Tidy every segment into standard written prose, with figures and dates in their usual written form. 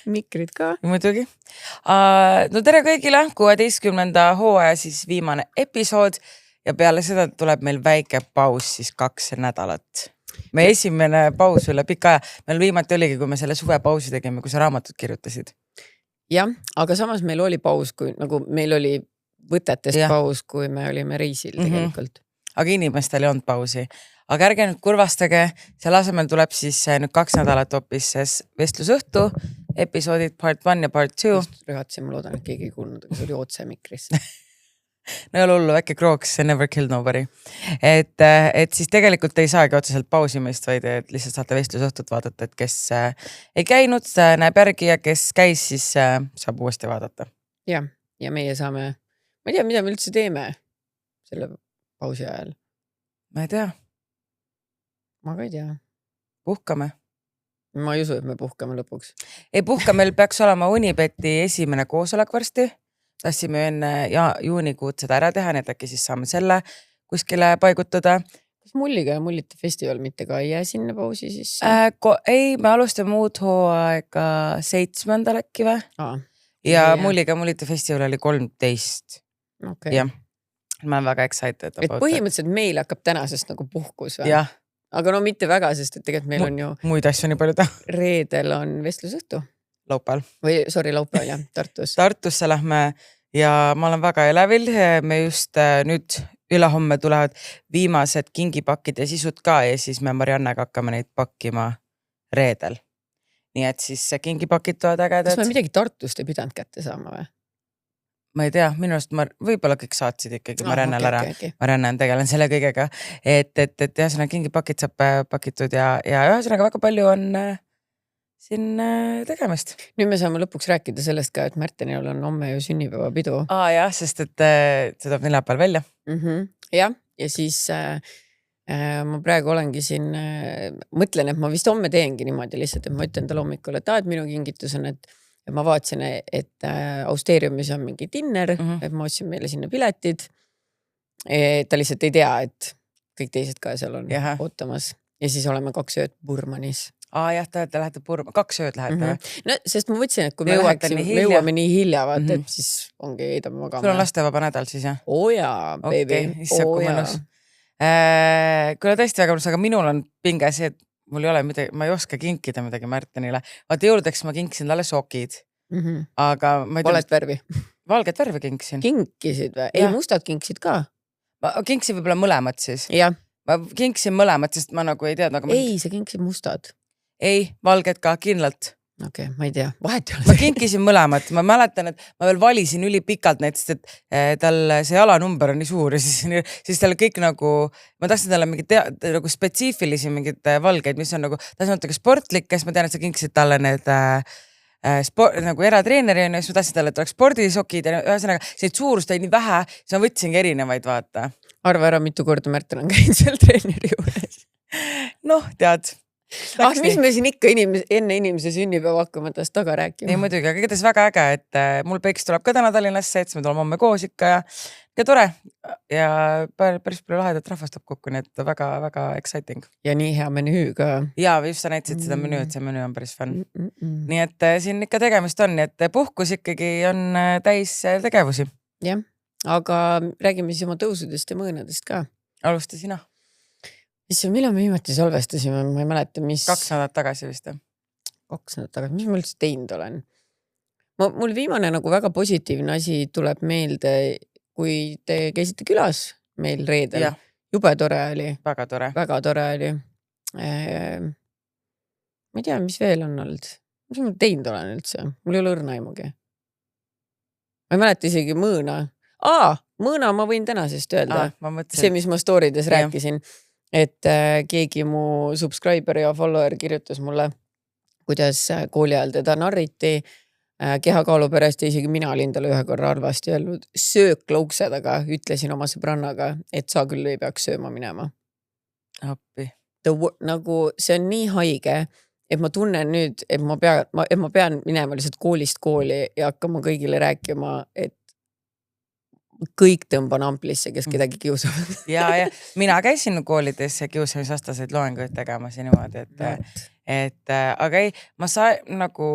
mikrid ka. Muidugi. No tere kõigile, 16. hooaja siis viimane episood ja peale seda tuleb meil väike paus siis 2 nädalat. Me esimene paus üle pika aja. Meil viimati oligi, kui me selle suvepausi tegime, kui sa raamatut kirjutasid. Jah, aga samas meil oli paus, kui nagu meil oli võtetest paus, kui me olime reisil tegelikult. Aga inimestel ei olnud pausi. Aga ärge nüüd kurvastage, selle asemel tuleb siis nüüd 2 nädalat hoopis vestlusõhtu, episoodid part 1 ja part 2. Rühatsin, ma loodan, et keegi ei kuulnud, aga see oli otse mikris. No ei ole hullu, väike krooks, never killed nobody. Et siis tegelikult ei saagi otseselt pausimist, vaid et lihtsalt saate vestlusõhtut vaadata, et kes ei käinud, näeb järgi ja kes käis, siis saab uuesti vaadata. Ja meie saame, ma ei tea, mida me üldse teeme selle pausi ajal. Ma ei tea. Ma ka ei tea. Puhkame. Ma ei usu, et me puhkame lõpuks. Ei puhka, meil peaks olema Unibeti esimene koosolek varsti. Tahtsime enne juunikuud seda ära teha, nii et äkki siis saame selle kuskile paigutada. Kas Mulliga ja Mullite festival mitte ka ei jää sinna pausi siis? Ei, me alustame uut hooaega 7. äkki või? Ja Mulliga ja Mullite festival oli 13. Okay. Ja ma olen väga excited. Et põhimõtteliselt meil hakkab tänasest nagu puhkus või? Jah. Aga no mitte väga, sest et tegelikult meil on ju... Muid asju nii palju teha. Reedel on vestlusõhtu. Laupäeval. Või, Laupäeval, jah, Tartus. Tartusse lähme ja ma olen väga elevil. Me just nüüd ülehomme tulevad viimased kingipakid ja sisud ka ja siis me Mariannega hakkame neid pakkima reedel. Nii et siis kingipakid tulevad ägedad. Kas me midagi Tartust ei pidanud kätte saama või? Ma ei tea, minu arust võib-olla kõik saatsid ikkagi Mariannal ära. Marianna on tegelen selle kõigega. Et ühesõnaga kingipakid saab pakitud ja ühesõnaga väga palju on siin tegemist. Nüüd me saame lõpuks rääkida sellest ka, et Märtenil on homme ju sünnipäeva pidu. Jah, sest et see tuleb neljapäeval välja. Jah, ja siis ma praegu olengi siin, mõtlen, et ma vist homme teengi niimoodi lihtsalt, et ma ütlen tal hommikul, et minu kingitus on, et ma vaatsin, et Austeeriumis on mingi dinner, et ma ostsin meile sinna piletid. Ta lihtsalt ei tea, et kõik teised ka seal on ootamas. Ja siis oleme 2 ööd Burmanis. Jah, te lähete Burma, 2 ööd lähete. No, sest ma võtsin, et kui me jõuame nii hilja, vaata, et siis ongi eidame magama. Sul on lastevaba nädal siis, jah? Jaa, baby. Mõnus. Kuule tõesti väga mõnus, aga minul on pinge see, et mul ei ole midagi, ma ei oska kinkida midagi Märtenile. Vaata jõuludeks ma kinkisin talle sokid. Aga ma ei tea... Valet värvi? Valget värvi kinkisin. Kinkisid või? Ei, mustad kinkisid ka. Ma kinkisin võib-olla mõlemad siis. Jah. Ma kinkisin mõlemad, sest ma nagu ei teadnud. Aga ei, sa kinkisid mustad. Ei, valged ka kindlalt. Okei, ma ei tea. Vahet ei ole. Ma kinkisin mõlemad. Ma mäletan, et ma veel valisin ülipikalt need, sest et tal see jalanumber on nii suur ja siis tal kõik nagu, ma tahtsin talle mingid nagu spetsiifilisi mingid valgeid, mis on nagu, ta on natuke sportlik, kes ma tean, et sa kinkisid talle need nagu eratreeneri on ja siis ma tahtsin talle, et oleks spordisokid ja ühesõnaga, see suurust oli nii vähe, siis ma võtsingi erinevaid, vaata. Arva ära, mitu korda Märten on käinud seal treeneri juures. Noh, tead. Mis me siin ikka enne inimese sünnipäeva hakkame tast taga rääkima? Ei muidugi, aga igatahes väga äge, et mul Peiks tuleb ka täna Tallinnasse, et me tuleme homme koos ikka ja tore. Ja päris palju lahedat rahvast tuleb kokku, nii et väga exciting. Ja nii hea menüü ka. Ja just sa näitasid seda menüü, et see menüü on päris fun. Nii et siin ikka tegemist on, nii et puhkus ikkagi on täis tegevusi. Jah, aga räägime siis oma tõusudest ja mõõnadest ka. Alusta sina. Millal me viimati salvestasime, ma ei mäleta, mis... 2 nädalat tagasi vist. 2 nädalat tagasi, mis ma üldse teinud olen? Mul viimane nagu väga positiivne asi tuleb meelde, kui te käisite külas meil reedel. Ja. Jube tore oli. Väga tore. Väga tore oli. Ma ei tea, mis veel on olnud. Mis ma teinud olen üldse? Mul ei ole õrna aimugi. Ma ei mäleta isegi mõõna. Mõõna ma võin tänasest öelda. See, mis ma storydes rääkisin. Et keegi mu subscriber ja follower kirjutas mulle, kuidas kooli ajal teda narriti kehakaalu pärast ja isegi mina olin talle ühe korra arvasti öelnud söökla ukse taga, ütlesin oma sõbrannaga, et sa küll ei peaks sööma minema. Appi. Nagu see on nii haige, et ma tunnen nüüd, et ma pean minema lihtsalt koolist kooli ja hakkama kõigile rääkima, et kõik tõmban amplisse, kes kedagi kiusavad. Ja mina käisin koolides kiusamisvastaseid loenguid tegemas ja niimoodi, et aga ei, ma sain nagu,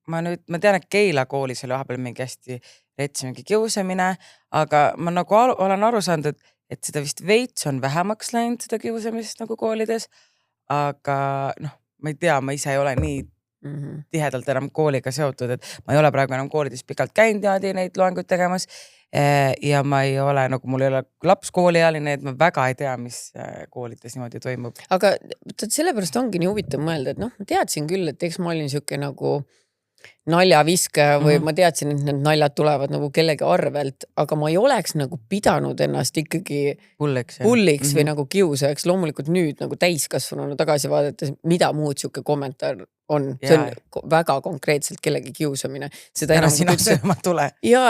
ma tean, et Keila koolis oli vahepeal mingi hästi retsi mingi kiusamine, aga ma nagu olen aru saanud, et seda vist veits on vähemaks läinud seda kiusamist nagu koolides, aga noh, ma ei tea, ma ise ei ole nii tihedalt enam kooliga seotud, et ma ei ole praegu enam koolides pikalt käinud ja neid loenguid tegemas ja ma ei ole, nagu mul ei ole laps kooliealine, et ma väga ei tea, mis koolides niimoodi toimub. Aga sellepärast ongi nii huvitav mõelda, et noh, ma teadsin küll, et eks ma olin siuke nagu naljaviskaja või ma teadsin, et need naljad tulevad nagu kellegi arvelt, aga ma ei oleks nagu pidanud ennast ikkagi pulliks või nagu kiusajaks. Loomulikult nüüd nagu täiskasvanuna tagasi vaadates, mida muud siuke kommentaar on. See on väga konkreetselt kellegi kiusamine. Seda enam sina sööma tule. Ja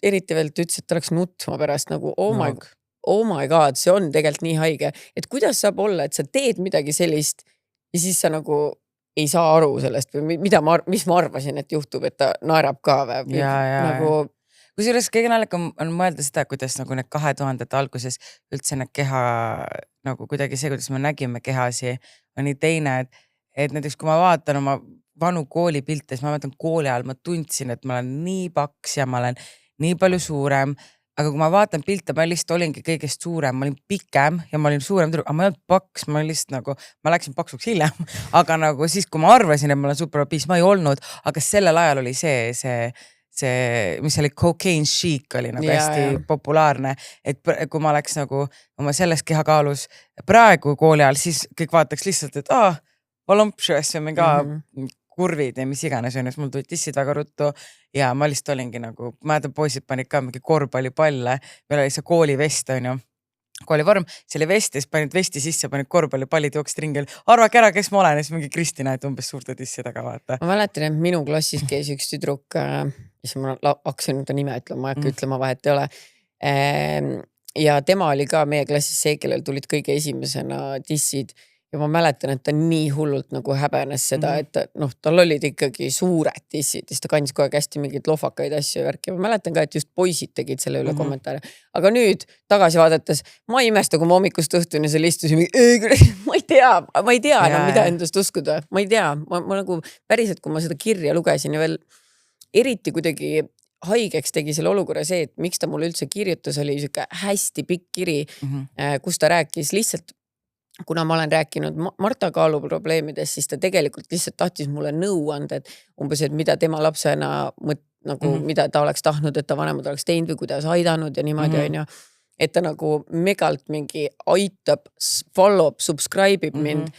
eriti veel ütles, et oleks nutma pärast nagu oh my god, see on tegelikult nii haige. Et kuidas saab olla, et sa teed midagi sellist ja siis sa nagu ei saa aru sellest või mis ma arvasin, et juhtub, et ta naerab ka või nagu... Kusjuures kõige naljakam on mõelda seda, kuidas nagu need 2000-ndate alguses üldse need keha, nagu kuidagi see, kuidas me nägime kehasi, on nii teine, et näiteks kui ma vaatan oma vanu koolipilte, siis ma mõtlen kooli ajal, ma tundsin, et ma olen nii paks ja ma olen nii palju suurem. Aga kui ma vaatan pilte, ma lihtsalt olingi kõigest suurem, ma olin pikem ja ma olin suurem tüdruk, aga ma ei olnud paks, ma olin lihtsalt nagu, ma läksin paksuks hiljem, aga nagu siis, kui ma arvasin, et ma olen super obese, ma ei olnud, aga sellel ajal oli see, mis oli cocaine chic oli nagu hästi populaarne, et kui ma oleks nagu oma selles kehakaalus praegu kooli ajal, siis kõik vaataks lihtsalt, et voluptuous või mingi kurvid ja mis iganes on, mul tulid tissid väga ruttu ja ma lihtsalt olingi nagu, mäletan, poisid panid ka mingi korvpallipalle, meil oli see koolivest, on ju, koolivorm, see oli vest ja siis panid vesti sisse, panid korvpallipallid jooksid ringil, arvake ära, kes ma olen, ja siis mingi Kristina, et umbes suurte tissidega vaata. Ma mäletan, et minu klassis käis üks tüdruk, siis ma hakkasin ta nime ütlema, ma ei hakka ütlema, vahet ei ole. Ja tema oli ka meie klassis see, kellel tulid kõige esimesena tissid. Ja ma mäletan, et ta nii hullult nagu häbenes seda, et noh, tal olid ikkagi suured tissid, siis ta kandis kogu aeg hästi mingeid lohvakaid asju ja värki. Ma mäletan ka, et just poisid tegid selle üle kommentaare. Aga nüüd tagasi vaadates, ma ei imesta, kui ma hommikust õhtuni seal istusin, ma ei tea enam, mida endast uskuda. Ma ei tea, ma nagu päriselt, kui ma seda kirja lugesin ja veel eriti kuidagi haigeks tegi selle olukorra see, et miks ta mulle üldse kirjutas, oli siuke hästi pikk kiri, kus ta rääkis lihtsalt kuna ma olen rääkinud Marta Kaalu probleemidest, siis ta tegelikult lihtsalt tahtis mulle nõu anda, et umbes, et mida tema lapsena nagu, mida ta oleks tahtnud, et ta vanemad oleks teinud või kuidas aidanud ja niimoodi on ju. Et ta nagu megalt mingi aitab, follow-up, subscribe'ib mind.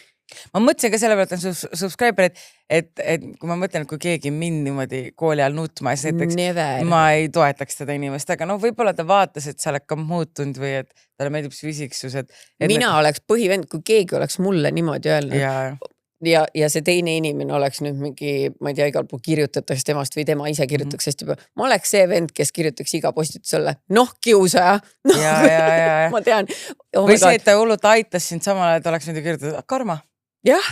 Ma mõtlesin ka selle pealt, et subscriber, et kui ma mõtlen, et kui keegi mind niimoodi kooli ajal nutma, siis näiteks ma ei toetaks teda inimest, aga no võib-olla ta vaatas, et sa oled ka muutunud või et talle meeldib fisiksus. Mina oleks põhivend, kui keegi oleks mulle niimoodi öelnud. Ja see teine inimene oleks nüüd mingi, ma ei tea, igal pool kirjutatakse temast või tema ise kirjutaks hästi juba. Ma oleks see vend, kes kirjutaks iga postitusele, kiusaja. Ma tean. Või see, et ta hullult aitas sind samal ajal, et oleks nüüd kirjutatud, karma. Jah.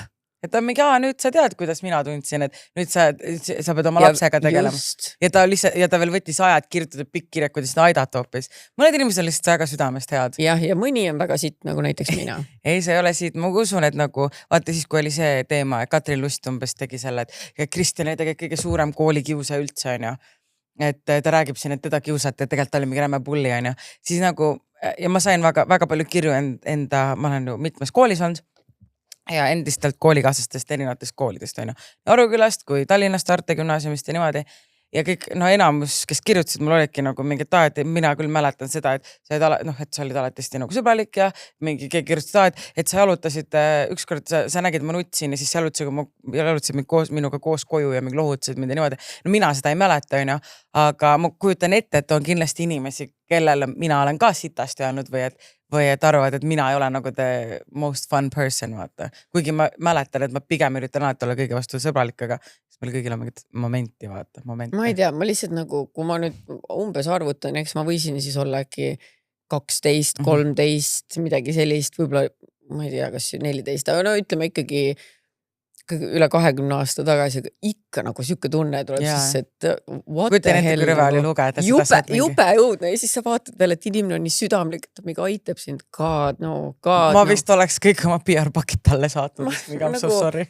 Et ta on mingi, nüüd sa tead, kuidas mina tundsin, et nüüd sa pead oma lapsega tegelema. Ja ta veel võttis ajad kirjutatud pikk kirja, kuidas seda aidata hoopis. Mõned inimesed on lihtsalt väga südamest head. Ja mõni on väga siit, nagu näiteks mina. Ei, see ei ole siit. Ma usun, et nagu, vaata siis, kui oli see teema, Katrin Lust umbes tegi selle, et Kristjan ei tege kõige suurem koolikiusa üldse, on ju. Et ta räägib siin, et teda kiusati, et tegelikult oli mingi räme pulli, on ju. Siis nagu, ja ma sain väga palju kirju enda, ma olen ju mitmes koolis olnud. Ja endistelt koolikaaslastest erinevatest koolidest on ju. Arukülast kui Tallinnast, Arte gümnaasiumist ja niimoodi. Ja kõik, enamus, kes kirjutasid, mul olidki nagu mingi et mina küll mäletan seda, et sa olid alatesti nagu sõbralik ja mingi keegi kirjutasid, et sa jalutasid ükskord, sa nägid, ma nutsin ja siis sa jalutasid minuga koos koju ja mingi lohutasid mind ja niimoodi. No mina seda ei mäleta, on ju, aga ma kujutan ette, et on kindlasti inimesi, kellele mina olen ka sitasti öelnud või et arvad, et mina ei ole nagu the most fun person, vaata. Kuigi ma mäletan, et ma pigem üritan alati olla kõige vastu sõbralik, aga siis meil kõigil on mingit momenti, vaata. Ma ei tea, ma lihtsalt nagu, kui ma nüüd umbes arvutan, eks ma võisin siis olla äkki 12, 13, midagi sellist, võib-olla, ma ei tea, kas 14, aga no ütleme ikkagi üle 20 aasta tagasi, ikka nagu siuke tunne tuleb siis, et what the hell. Jube õudne ja siis sa vaatad veel, et inimene on nii südamlik, et ta mingi aitab sind. God. Ma vist oleks kõik oma PR-pakid talle saatnud. I'm so sorry.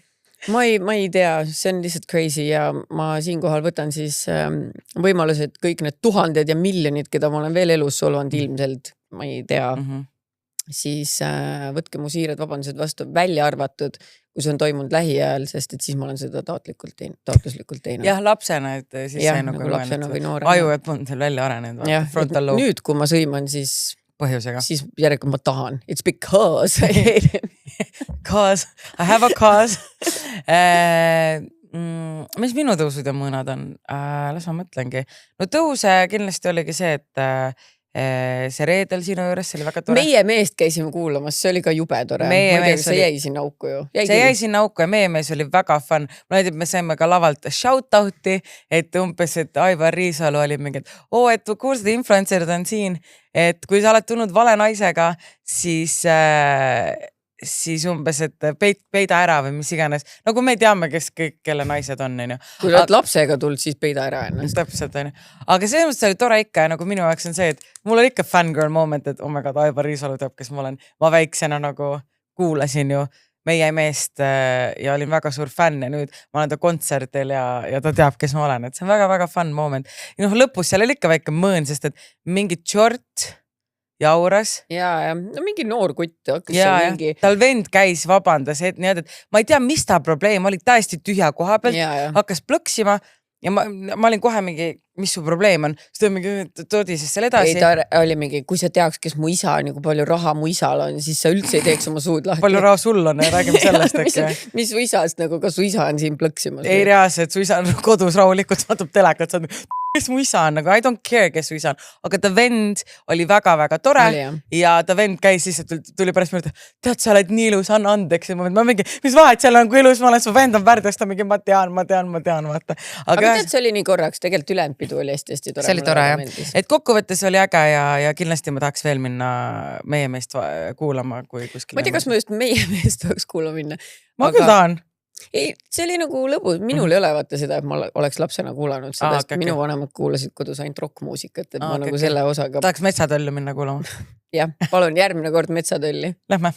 ma ei tea, see on lihtsalt crazy ja ma siinkohal võtan siis võimalused kõik need tuhanded ja miljonid, keda ma olen veel elus solvanud ilmselt, ma ei tea, siis võtke mu siirad vabandused vastu, välja arvatud, kui see on toimunud lähiajal, sest et siis ma olen seda taotluslikult teinud. Jah, lapsena, et siis jah, nagu lapsena või noorena. Aju, et on seal välja arenenud. Nüüd, kui ma sõiman, siis põhjusega. Siis järelikult ma tahan. It's because I hate him. Cause, I have a cause. Mis minu tõusud ja mõõnad on? Las ma mõtlengi. No tõuse kindlasti oligi see, et see reedel sinu juures, see oli väga tore. Meie meest käisime kuulamas, see oli ka jube tore. See jäi sinna auku ju. See jäi sinna auku ja meie mees oli väga fun. Me saime ka lavalt shout-out'i, et umbes, et Aivar Riisalu oli mingi, et kuulsad influencerid on siin, et kui sa oled tulnud vale naisega, siis umbes, et peida ära või mis iganes. Nagu me teame, kes kõik, kelle naised on. Kui oled lapsega tulnud, siis peida ära ennast. Täpselt, on. Aga see oli tore ikka, nagu minu jaoks on see, et mul oli ikka fangirl moment, et oh my god, Aivar Riisalu teab, kes ma olen. Ma väiksena nagu kuulasin ju meie meest ja olin väga suur fänn ja nüüd ma olen ta kontserdil ja ta teab, kes ma olen. Et see on väga-väga fun moment. Ja lõpus seal oli ikka väike mõõn, sest et mingi tšort jauras. Ja, no mingi noor kutt hakkas mingi... Tal vend käis vabandas, et ma ei tea, mis ta probleem oli, täiesti tühja koha pealt, hakkas plõksima ja ma olin kohe mingi, mis su probleem on, siis ta mingi todises seal edasi. Ei, ta oli mingi, kui sa teaks, kes mu isa on ja kui palju raha mu isal on, siis sa üldse ei teeks oma suud lahti. Palju raha sul on ja räägime sellest äkki. Mis su isast, nagu kas su isa on siin plõksimas? Ei reaalselt, su isa on kodus rahulikult, vaatab telekat, kes mu isa on, nagu I don't care, kes su isa on. Aga ta vend oli väga-väga tore ja ta vend käis siis, et tuli pärast minu, tead, sa oled nii ilus, anna andeks. Ja ma mingi, mis vahet seal on, kui ilus ma olen, su vend on värdest, ta mingi, ma tean, vaata. Aga tead, see oli nii korraks, tegelikult ülejäänud pidu oli hästi tore. See oli tore, jah. Et kokkuvõttes oli äge ja kindlasti ma tahaks veel minna meie meest kuulama, kui kuskil. Ma ei tea, kas ma just meie meest tahaks kuulama minna. Ma küll tahan. Ei, see oli nagu lõbus. Minul ei ole vaata seda, et ma oleks lapsena kuulanud seda, sest minu vanemad kuulasid kodus ainult rockmuusikat, et ma nagu selle osaga... Tahaks Metsatöllu minna kuulama? Jah, palun järgmine kord Metsatölli. Lähme.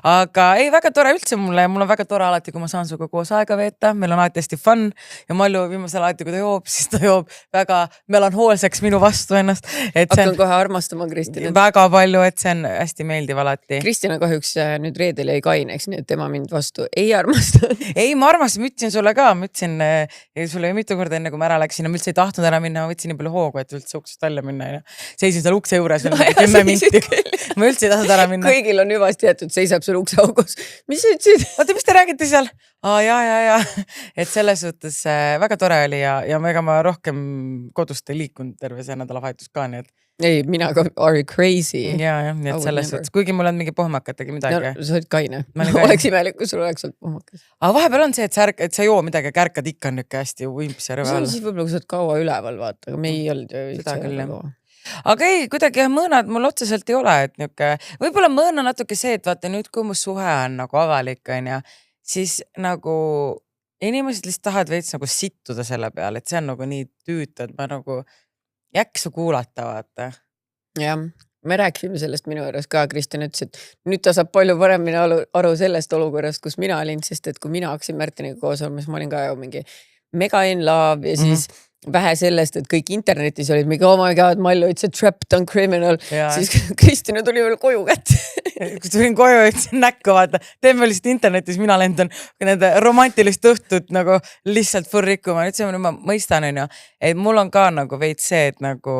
Aga ei, väga tore üldse mulle ja mul on väga tore alati, kui ma saan suga koos aega veeta. Meil on alati hästi fun ja Malju viimasel alati, kui ta joob, siis ta joob väga melanhoolseks minu vastu ennast. Hakkan kohe armastama Kristina. Väga palju, et see on hästi meeldiv alati. Kristina kahjuks nüüd reedel jäi kaineks, nii et tema mind vastu ei armasta. Ei, ma armastan, ma ütlesin sulle ka, ma ütlesin sulle mitu korda enne, kui ma ära läksin ja ma üldse ei tahtnud ära minna, ma võtsin nii palju hoogu, et üldse uksest välja minna. Seisin seal ukse juures veel 10 minti. Ma üldse ei tahtnud ära minna. Kõigil on hüvasti jätud, seisab seal ukse augus. Mis sa ütlesid? Oota, mis te räägite seal? Ja. Et selles suhtes väga tore oli ja ega ma rohkem kodust ei liikunud terve see nädalavahetus ka, nii et... Ei, mina ka are crazy. Ja, nii et selles suhtes, kuigi mul on mingi pohmakategi midagi. No, sa olid kaine. Oleks imelik, kui sul oleks olnud pohmakas. Aga vahepeal on see, et sa joo midagi, kärkad ikka niuke hästi vimps ja rõve alla. Siis võib-olla, kui sa oled kaua üleval, vaata, aga me ei olnud ju seda küll, aga ei, kuidagi mõõnad mul otseselt ei ole, et niuke, võib-olla mõõna natuke see, et vaata nüüd, kui mu suhe on nagu avalik, on ja siis nagu inimesed lihtsalt tahavad veits nagu sittuda selle peale, et see on nagu nii tüütu, et ma nagu jaksu kuulata, vaata. Jah, me rääkisime sellest minu juures ka, Kristjan ütles, et nüüd ta saab palju paremini aru sellest olukorrast, kus mina olin, sest et kui mina hakkasin Märtiniga koos olema, siis ma olin ka ju mingi mega in love ja siis vähe sellest, et kõik internetis olid mingi, oh my god, Mallu, it's a trapped on criminal. Siis Kristina tuli veel koju kätte. Kui tulin koju, ütlesin näkku, vaata, teeme lihtsalt internetis, mina lendan nende romantilist õhtut nagu lihtsalt furrikkuma. Nüüd ma mõistan, et mul on ka nagu veits see, et nagu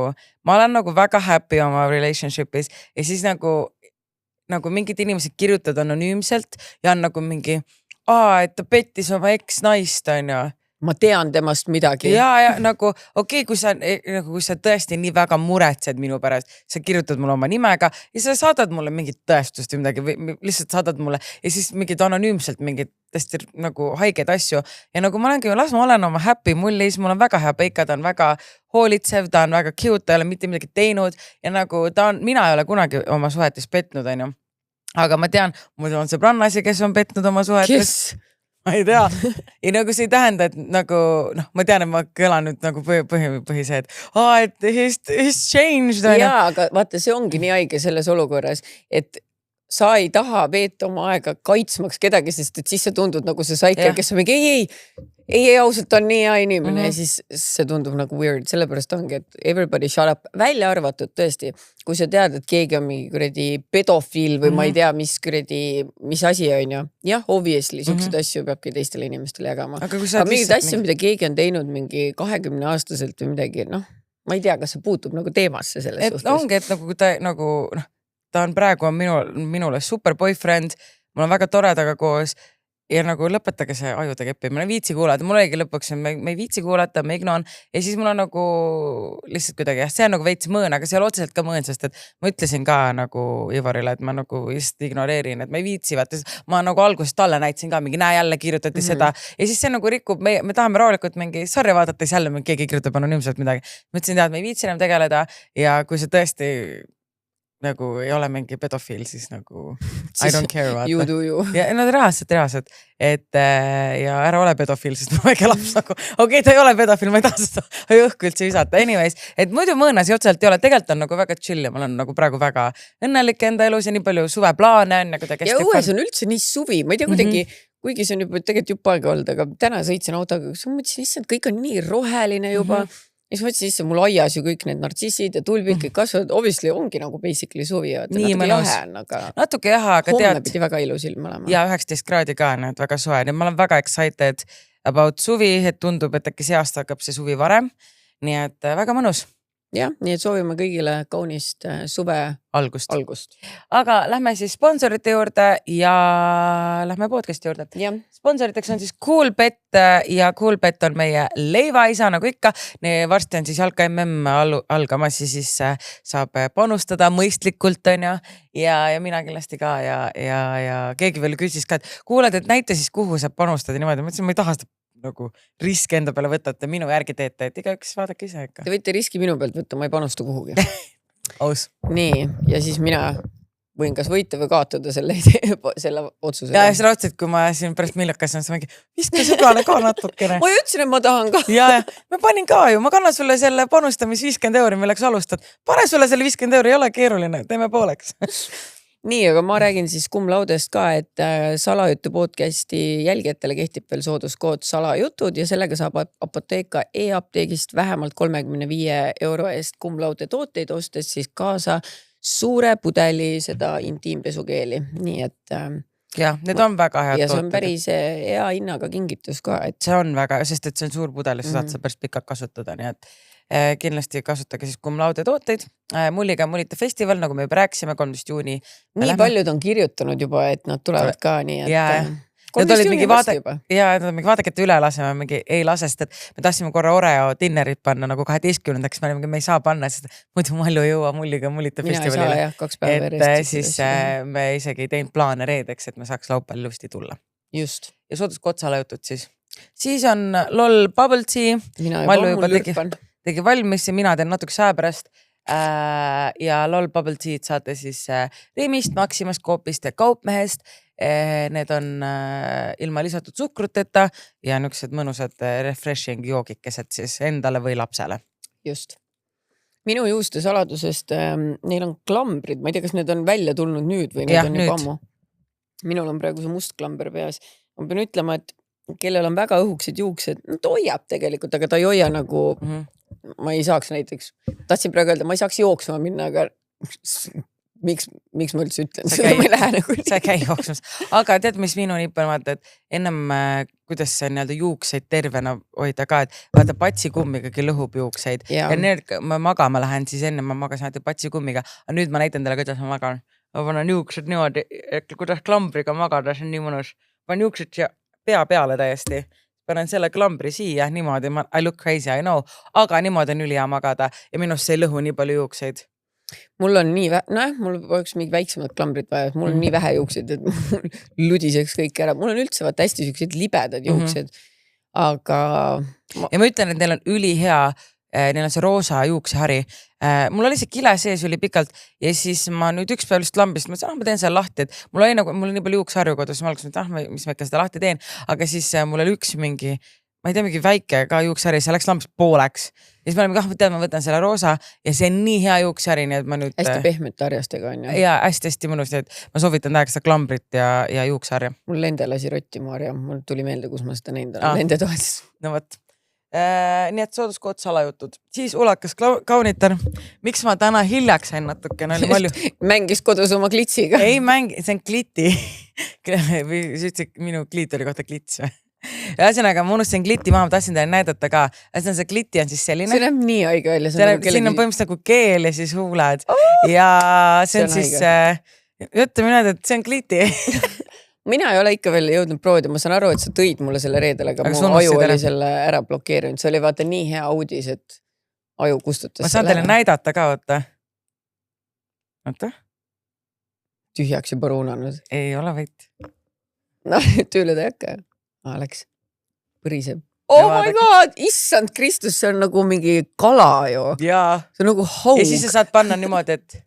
ma olen nagu väga happy oma relationship'is ja siis nagu mingid inimesed kirjutavad anonüümselt ja on nagu mingi, et ta pettis oma ex-naist, on ju. Ma tean temast midagi. Ja nagu, okei, kui sa tõesti nii väga muretsed minu pärast, sa kirjutad mulle oma nimega ja sa saadad mulle mingit tõestust või midagi, või lihtsalt saadad mulle ja siis mingid anonüümselt mingid tõesti nagu haiged asju. Ja nagu ma olengi, las ma olen oma happy mullis, mul on väga hea peika, ta on väga hoolitsev, ta on väga cute, ta ei ole mitte midagi teinud ja nagu mina ei ole kunagi oma suhetes petnud, on ju. Aga ma tean, mul on sõbrannasi, kes on petnud oma suhetes. Kes? Ma ei tea. Ja nagu see ei tähenda, et nagu, ma tean, et ma kõlan nüüd nagu põhisee, et he's changed. Jaa, aga vaata, see ongi nii haige selles olukorras, et sa ei taha veeta oma aega kaitsmaks kedagi, sest et siis sa tundud nagu see saiker, kes on mingi ei, ausalt on nii hea inimene ja siis see tundub nagu weird, sellepärast ongi, et everybody shut up, välja arvatud tõesti, kui sa tead, et keegi on mingi kuradi pedofiil või ma ei tea, mis asi on ju. Jah, obviously, suksed asju peabki teistele inimestele jagama. Aga mingid asju, mida keegi on teinud mingi 20-aastaselt või midagi, ma ei tea, kas see puutub nagu teemasse selles suhtes. Ongi, et nagu ta nagu, ta on praegu minule super boyfriend, mul on väga toredaga koos ja nagu lõpetage see ajude keppi, ma ei viitsi kuulata, mul oligi lõpuks, me ei viitsi kuulata, ma ignoon ja siis mul on nagu lihtsalt kuidagi, see on nagu veits mõõn, aga see on otseselt ka mõõn, sest et ma ütlesin ka nagu Ivarile, et ma nagu just ignoreerin, et ma ei viitsi, vaata, ma nagu alguses talle näitasin ka mingi, näe jälle kirjutati seda ja siis see nagu rikub, me tahame rahulikult mingi, sorry vaadates jälle keegi kirjutab anonüümselt midagi. Ma ütlesin, et me ei viitsi enam tegeleda ja kui see tõesti nagu ei ole mingi pedofiil, siis nagu I don't care vaata. You do you. Ja nad reaalselt, et ja ära ole pedofiil, sest mu väike laps nagu, okei, ta ei ole pedofiil, ma ei taha seda õhku üldse visata. Anyways, et muidu mõõnas ja otseselt ei ole, tegelikult on nagu väga chill ja ma olen nagu praegu väga õnnelik enda elus ja nii palju suveplaane on. Ja õues on üldse nii suvi, ma ei tea kuidagi, kuigi see on juba tegelikult jupp aega olnud, aga täna sõitsin autoga, ma mõtlesin, issand, kõik on nii roheline juba. Ja siis mõtlesin, issand, mul aias ju kõik need nartsissid ja tulbid kõik kasvavad. Obviously ongi nagu basically suvi. Natuke jahe on, aga natuke jahe, aga homme pidi väga ilus ilm olema. Ja 19 kraadi ka, need väga soe. Ja ma olen väga excited about suvi, et tundub, et äkki see aasta hakkab see suvi varem. Nii et väga mõnus. Jah, nii et soovime kõigile kaunist suve algust. Aga lähme siis sponsorite juurde ja lähme podcasti juurde. Sponsoriteks on siis Coolbet ja Coolbet on meie leivaisa nagu ikka. Varsti on siis jalka MM algamas ja siis saab panustada mõistlikult on ja mina kindlasti ka ja keegi veel küsis ka, et kuuled, et näita siis kuhu saab panustada niimoodi. Ma ütlesin, ma ei taha seda nagu riski enda peale võtta, et minu järgi teete, et igaüks vaadake ise ikka. Te võite riski minu pealt võtta, ma ei panusta kuhugi. Aus. Nii, ja siis mina võin kas võita või kaotada selle otsuse. Ja siis raudselt, kui ma siin pärast miljakas on, siis mingi, viska sõbrale ka natukene. Ma ütlesin, et ma tahan ka. Ja, ma panin ka ju, ma kannan sulle selle panustamis 50 €, milleks alustad. Pane sulle selle 50 €, ei ole keeruline, teeme pooleks. Nii, aga ma räägin siis Kumlaudest ka, et Salajutu podcasti jälgijatele kehtib veel sooduskood Salajutud ja sellega saab apoteeka e-apteegist vähemalt 35 € eest Kumlaude tooteid ostes siis kaasa suure pudeli seda intiimpesukeeli. Nii et ja, need on väga head tooted. Ja see on päris hea hinnaga kingitus ka. Et see on väga, sest et see on suur pudel ja sa saad seda päris pikalt kasutada, nii et kindlasti kasutage siis Kumlaude tooteid. Mulliga Mullite festival, nagu me juba rääkisime, 13. juuni. Nii paljud on kirjutanud juba, et nad tulevad ka nii, et 13. juuni vastu juba. Ja vaadake, et üle laseme, mingi ei lase, sest et me tahtsime korra Oreo dinnerit panna nagu 12. Me ei saa panna, sest muidu Mallu jõua Mulliga Mullite festivalile. Mina ei saa jah, 2 päeva järjest. Et siis me isegi ei teinud plaane reedeks, et me saaks laupäeval ilusti tulla. Just. Ja sooduskood Salajutud siis. Siis on LOL Bubble Tea. Mallu juba tegi valmis ja mina teen natuke saja pärast ja LOL Bubble Tea'd saate siis Rimist, Maximast, Coopist ja Kaupmehest. Need on ilma lisatud suhkruteta ja niisugused mõnusad refreshing joogikesed siis endale või lapsele. Just. Minu juuste saladusest, neil on klambrid, ma ei tea, kas need on välja tulnud nüüd või need on juba ammu. Minul on praegu see must klamber peas. Ma pean ütlema, et kellel on väga õhuksed juuksed, no ta hoiab tegelikult, aga ta ei hoia nagu ma ei saaks näiteks, tahtsin praegu öelda, ma ei saaks jooksma minna, aga miks ma üldse ütlen, seda ma ei lähe nagu. Sa ei käi jooksmas. Aga tead, mis minu niip on vaata, et ennem kuidas see nii-öelda juukseid tervena hoida ka, et vaata patsikummiga lõhub juukseid. Ja need, ma magama lähen, siis enne ma magasin patsikummiga, aga nüüd ma näitan teile, kuidas ma magan. Ma panen juuksed niimoodi, kuidas klambriga magada, see on nii mõnus. Panen juuksed siia pea peale täiesti. Panen selle klambri siia niimoodi, I look crazy, I know, aga niimoodi on ülihea magada ja minust see ei lõhu nii palju juukseid. Mul on nii mul oleks mingi väiksemad klambrid vaja, mul on nii vähe juukseid, et mul ludiseks kõik ära. Mul on üldse vaata hästi sellised libedad juuksed, aga ja ma ütlen, et neil on ülihea, neil on see roosa juuksehari. Mul oli see kile sees üli pikalt ja siis ma nüüd üks päev lihtsalt lambist, ma teen selle lahti, et mul oli nii palju juuksharju kodus, ma alguses, mis ma ikka seda lahti teen, aga siis mul oli üks mingi ma ei tea, mingi väike ka juuksehari, see läks lambist pooleks. Ja siis me oleme tead, ma võtan selle roosa ja see on nii hea juuksehari, nii et ma nüüd... Hästi pehmete harjastega on ju. Ja hästi mõnus, et ma soovitan tähega seda klambrit ja juuksharja. Mul lende lasi rotti Maarja, mul tuli meelde, kus ma seda näinud olen, lende toetas. No võt. Nii et sooduskood salajutud. Siis ulakas kaunitar. Miks ma täna hiljaks sain natukene? Mängis kodus oma klitsiga. Ei mängi, see on kliti. Minu kliit oli kohta klits. Ühesõnaga, ma unustasin kliti maha, ma tahtsin teile näidata ka. See kliti on siis selline. See näeb nii haige välja. Siin on põhimõtteliselt nagu keel ja siis huuled. Ja see on siis... Ütleme nüüd, et see on kliti. Mina ei ole ikka veel jõudnud proovida, ma saan aru, et sa tõid mulle selle reedele, aga mu aju oli selle ära blokeerinud. See oli vaata nii hea uudis, et aju kustutas. Ma saan teile näidata ka, oota. Oota. Tühjaks juba ruunanud. Ei ole võit. No, tööle ta ei hakka. Läks. Põriseb. Oh my god, issand Kristus, see on nagu mingi kala ju. Jaa. See on nagu haug. Ja siis sa saad panna niimoodi, et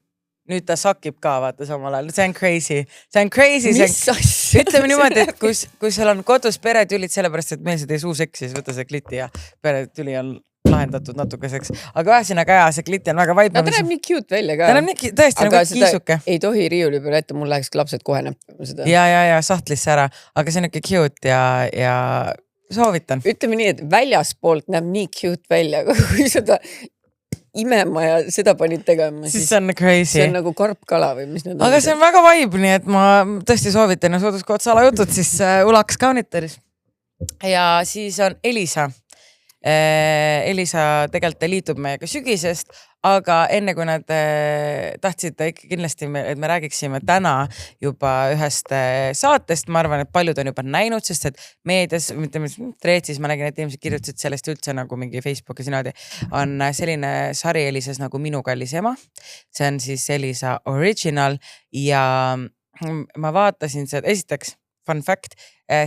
nüüd ta sakib ka, vaata samal ajal. See on crazy. See on crazy. Mis asja? Ütleme niimoodi, et kui sul on kodus peretülid sellepärast, et meelsed ei suu seksi, siis võta see kliti ja peretüli on lahendatud natukeseks. Aga ühesõnaga ja see kliti on väga vaidma. No ta näeb nii cute välja ka. Ta näeb nii tõesti nagu kiisuke. Ei tohi riiuli peale ette, mul läheks lapsed kohe näppima seda. Ja sahtlisse ära. Aga see on ikka cute ja soovitan. Ütleme nii, et väljaspoolt näeb nii cute välja, kui seda... imema ja seda panid tegema. Siis see on crazy. See on nagu karpkala või mis need on. Aga see on väga vibe, nii et ma tõesti soovitan ja sooduskood salajutud siis ulakas kaunitaris. Ja siis on Elisa. Elisa tegelikult liitub meiega sügisest, aga enne kui nad tahtsid ikka kindlasti, et me räägiksime täna juba ühest saatest, ma arvan, et paljud on juba näinud, sest et meedias, treetsis ma nägin, et inimesed kirjutasid sellest üldse nagu mingi Facebookis niimoodi, on selline sari Elisas nagu Minu kallis ema. See on siis Elisa Original ja ma vaatasin seda, esiteks fun fact,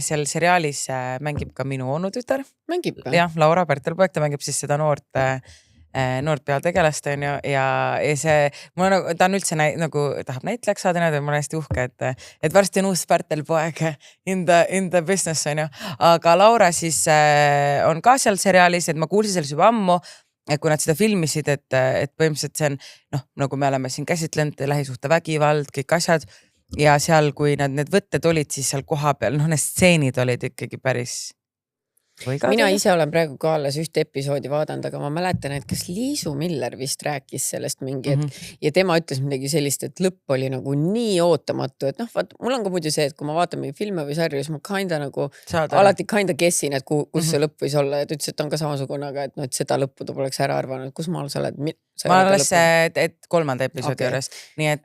seal seriaalis mängib ka minu onutütar. Mängib ka? Jah, Laura Pärtel-Poeg, ta mängib siis seda noort peategelast on ju ja see, ta on üldse nagu tahab näitlejaks saada, ma olen hästi uhke, et varsti on uus Pärtel-Poeg in the business on ju, aga Laura siis on ka seal seriaalis, et ma kuulsin selles juba ammu, et kui nad seda filmisid, et põhimõtteliselt see on, nagu me oleme siin käsitlenud, lähisuhte vägivald, kõik asjad ja seal, kui need võtted olid, siis seal koha peal, need stseenid olid ikkagi päris... Mina ise olen praegu ka alles ühte episoodi vaadanud, aga ma mäletan, et kas Liisu Miller vist rääkis sellest mingi, ja tema ütles midagi sellist, et lõpp oli nagu nii ootamatu, et mul on ka muidu see, et kui ma vaatan mingi filme või sarju, siis ma alati kessin, et kus see lõpp võis olla ja ta ütles, et ta on ka samasugune, aga et seda lõppu ta poleks ära arvanud, kus maal sa oled? Ma alles, et 3. episoodi juures.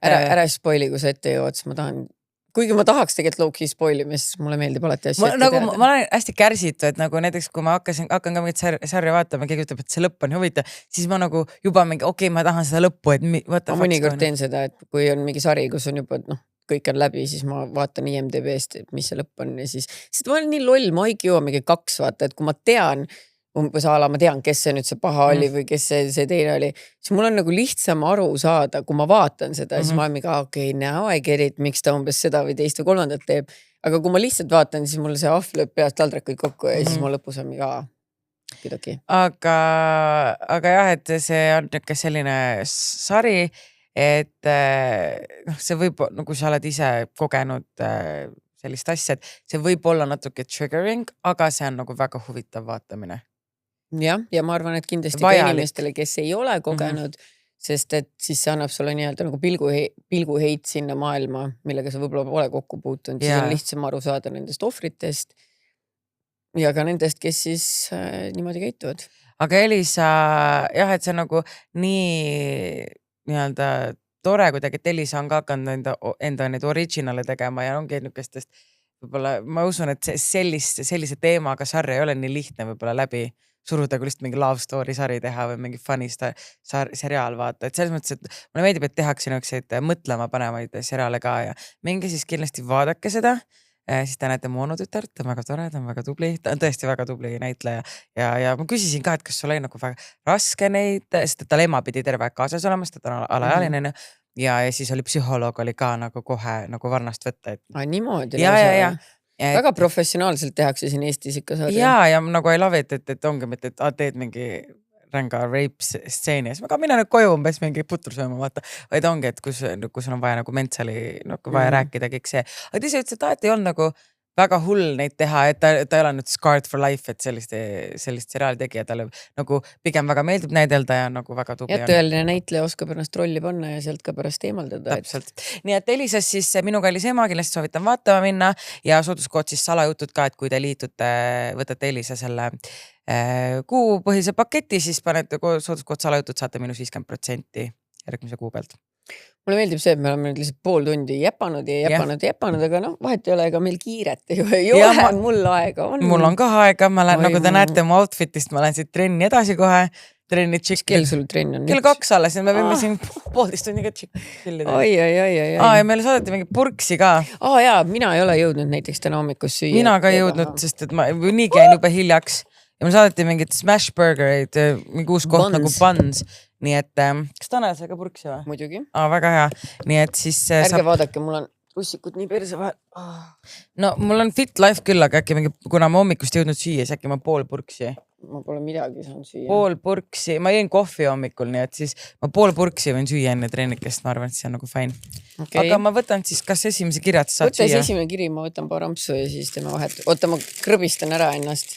Ära spoili, kui sa ette jõuad, siis ma tahan... Kuigi ma tahaks tegelikult low-key spoilimis, mulle meeldib alati asju ette teada. Ma olen hästi kärsitu, et nagu näiteks kui ma hakkan ka mingit sarja vaatama, keegi ütleb, et see lõpp on huvitav, siis ma nagu juba mingi, okei, ma tahan seda lõppu, et ma mõnikord teen seda, et kui on mingi sari, kus on juba, kõik on läbi, siis ma vaatan IMDb-st, mis see lõpp on ja siis ma olen nii loll, ma ei jõua mingi 2 vaata, et kui ma tean, umbes ma tean, kes see nüüd see paha oli või kes see teine oli, siis mul on nagu lihtsam aru saada, kui ma vaatan seda, siis ma olen mingi, okei, now I get it, miks ta umbes seda või teist või 3. teeb. Aga kui ma lihtsalt vaatan, siis mul see ahv lööb peast taldrekuid kokku ja siis ma lõpus on mingi kidoki. Aga jah, et see on ikka selline sari, et see võib, kui sa oled ise kogenud sellist asja, et see võib olla natuke triggering, aga see on nagu väga huvitav vaatamine. Ja ma arvan, et kindlasti ka inimestele, kes ei ole kogenud, sest et siis see annab sulle nii-öelda nagu pilguheit sinna maailma, millega sa võib-olla pole kokku puutunud, siis on lihtsam aru saada nendest ohvritest ja ka nendest, kes siis niimoodi käituvad. Aga Elisa, jah, et see on nagu nii nii-öelda tore kuidagi, et Elisa on ka hakanud enda neid originale tegema ja ongi nükestest, võib-olla ma usun, et sellise teemaga sarja ei ole nii lihtne võib-olla läbi suruda, kui lihtsalt mingi love story sari teha või mingi funny seriaal vaata, et selles mõttes, et mulle meeldib, et tehakse niisuguseid mõtlema panemaid seriaale ka ja minge siis kindlasti vaadake seda, siis te näete mu onutütart, ta on väga tore, ta on väga tubli, ta on tõesti väga tubli näitleja ja ma küsisin ka, et kas sul oli nagu väga raske neid, sest et tal ema pidi terve aeg kaasas olema, sest ta on alaealine ja siis oli psühholoog oli ka nagu kohe nagu varnast võtta. Niimoodi? Ja Väga professionaalselt tehakse siin Eestis ikka saada. Ja nagu I love it, et ongi mitte, et teed mingi ränga rape stseeni ja siis mina nüüd koju umbes mingi putru sööma vaata, vaid ongi, et kus sul on vaja nagu mentali nagu vaja rääkida kõik see. Aga ta ütles, et ei olnud nagu väga hull neid teha, et ta ei ole nüüd scarred for life, et sellist seriaali tegija talle nagu pigem väga meeldib näidelda ja nagu väga tubli on. Ja tõeline näitleja oskab ennast rolli panna ja sealt ka pärast eemaldada. Täpselt. Nii et Elisas siis Minu kallis ema, kindlasti soovitan vaatama minna ja sooduskood siis salajutud ka, et kui te liitute, võtate Elisa selle kuupõhise paketi, siis panete sooduskood salajutud, saate -50% järgmise kuu pealt. Mulle meeldib see, et me oleme nüüd lihtsalt pool tundi jäpanud, aga vahet ei ole, ega meil kiiret ei ole, mul aega on. Mul on ka aega, ma lähen, nagu te näete mu outfitist, ma lähen siit trenni edasi kohe. Kell sul trenn on? Kell 2 alles, me võime siin 1,5 tunniga chillida. Ja meile saadeti mingi purksi ka. Jaa, mina ei ole jõudnud näiteks täna hommikus süüa. Mina ka ei jõudnud, sest et ma nii käin juba hiljaks. Ja me saadeti mingid smash burgereid, mingi uus koht nagu Buns. Nii et, kas Tanel sai ka purksi või? Muidugi. Väga hea. Nii et siis... Ärge vaadake, mul on ussikud nii perse vahel. No mul on fit life küll, aga äkki mingi, kuna ma hommikust jõudnud süüa, siis äkki ma pool purksi. Ma pole midagi saanud süüa. Pool purksi, ma jõin kohvi hommikul, nii et siis ma pool purksi võin süüa enne treenikest, ma arvan, et see on nagu fine. Okay. Aga ma võtan siis, kas esimese kirjad saad süüa? Võtta esimene kiri, ma võtan paar ampsu ja siis teeme vahet. Oota, ma krõbistan ära ennast.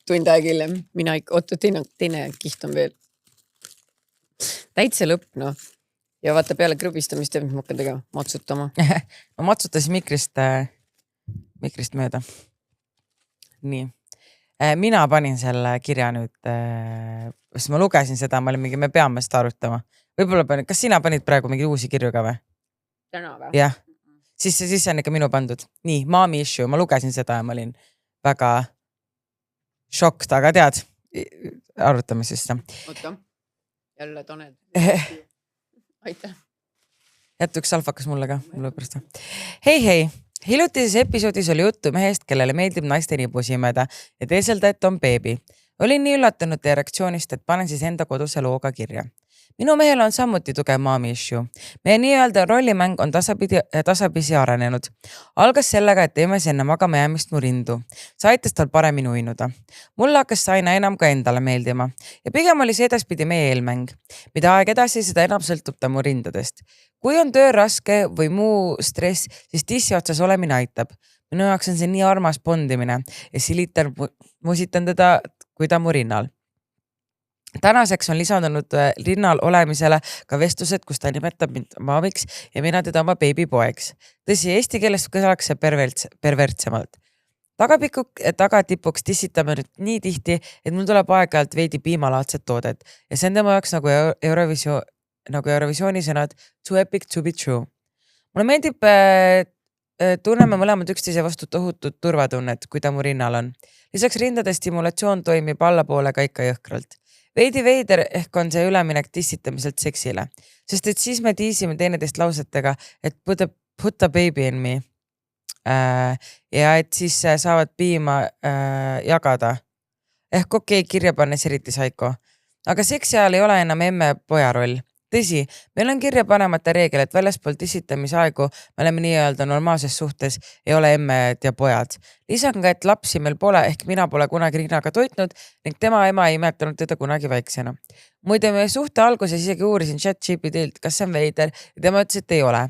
Tund aeg hiljem. Mina ikka, oota, teine kiht on veel. Täitsa lõpp, noh. Ja vaata peale krõbistamist, mis ma hakkan tegema, matsutama. Ma matsutasin mikrist mööda. Nii. Mina panin selle kirja nüüd, sest ma lugesin seda, ma olin mingi, me peame seda arutama. Võib-olla panin, kas sina panid praegu mingi uusi kirju ka või? Täna või? Jah. Siis on ikka minu pandud. Nii, mommy issue, ma lugesin seda ja ma olin väga šokt, aga tead, arutame siis seda. Oota, jälle Tanel. Aitäh. Jättu üks salfakas mulle ka, mulle pärast. Hei. Hiljutises episoodis oli juttu mehest, kellele meeldib naiste nibusimeda ja teeselda, et on beebi. Olin nii üllatunud teie reaktsioonist, et panen siis enda koduse looga kirja. Minu mehel on samuti tugev mommy issue. Meie nii-öelda rollimäng on tasapisi arenenud. Algas sellega, et teeme enne magama jäämist mu rindu. See aitas tal paremini uinuda. Mulle hakkas see aina enam ka endale meeldima. Ja pigem oli see edaspidi meie eelmäng. Mida aeg edasi, seda enam sõltub ta mu rindadest. Kui on töö raske või muu stress, siis tissi otsas olemine aitab. Minu jaoks on see nii armas bondimine ja silitan, musitan teda, kui ta mu rinnal. Tänaseks on lisandunud rinnal olemisele ka vestlused, kus ta nimetab mind maamiks ja mina teda oma beebipoeks. Tõsi, eesti keeles kõlaks see pervertsemalt. Tagatipuks tissitame nüüd nii tihti, et mul tuleb aeg-ajalt veidi piimalaadset toodet ja see on tema jaoks nagu Eurovisiooni sõnad too epic to be true. Mulle meeldib, tunneme mõlemad üksteise vastu tohutut turvatunnet, kui ta mu rinnal on. Lisaks rindade stimulatsioon toimib allapoole ka ikka jõhkralt. Veidi veider ehk on see üleminek tissitamiselt seksile, sest et siis me tiisime teineteist lausetega, et put a baby in me. Ja et siis saavad piima jagada. Ehk okei, kirja pannes eriti saiko. Aga seksi ajal ei ole enam emme poja roll. Tõsi, meil on kirja panemata reegel, et väljaspool tissitamise aegu me oleme nii-öelda normaalses suhtes, ei ole emmed ja pojad. Lisan ka, et lapsi meil pole, ehk mina pole kunagi rinnaga toitnud ning tema ema ei imetanud teda kunagi väiksena. Muide, meie suhte alguses isegi uurisin ChatGPTilt, kas see on veider ja tema ütles, et ei ole.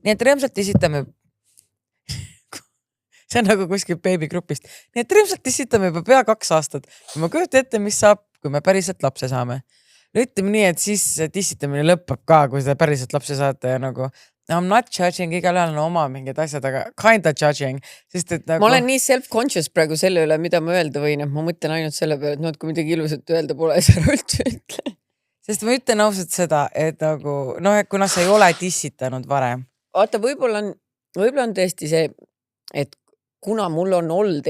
Nii et rõõmsalt tissitame... See on nagu kuskil beebigrupist. Nii et rõõmsalt tissitame juba pea 2 aastat. Ma kujutan ette, mis saab, kui me päriselt lapse saame. Ütleme nii, et siis tissitamine lõppab ka, kui seda päriselt lapse saate ja nagu I'm not judging, igal ajal on oma mingid asjad, aga kinda judging. Sest, et nagu... Ma olen nii self-conscious praegu selle üle, mida ma öelda võin, et ma mõtlen ainult selle peale, et kui midagi ilusat öelda pole, siis ära üldse ütle. Sest ma ütlen ausalt seda, et nagu, kuna sa ei ole tissitanud varem. Vaata, võib-olla on tõesti see, et kuna mul on olnud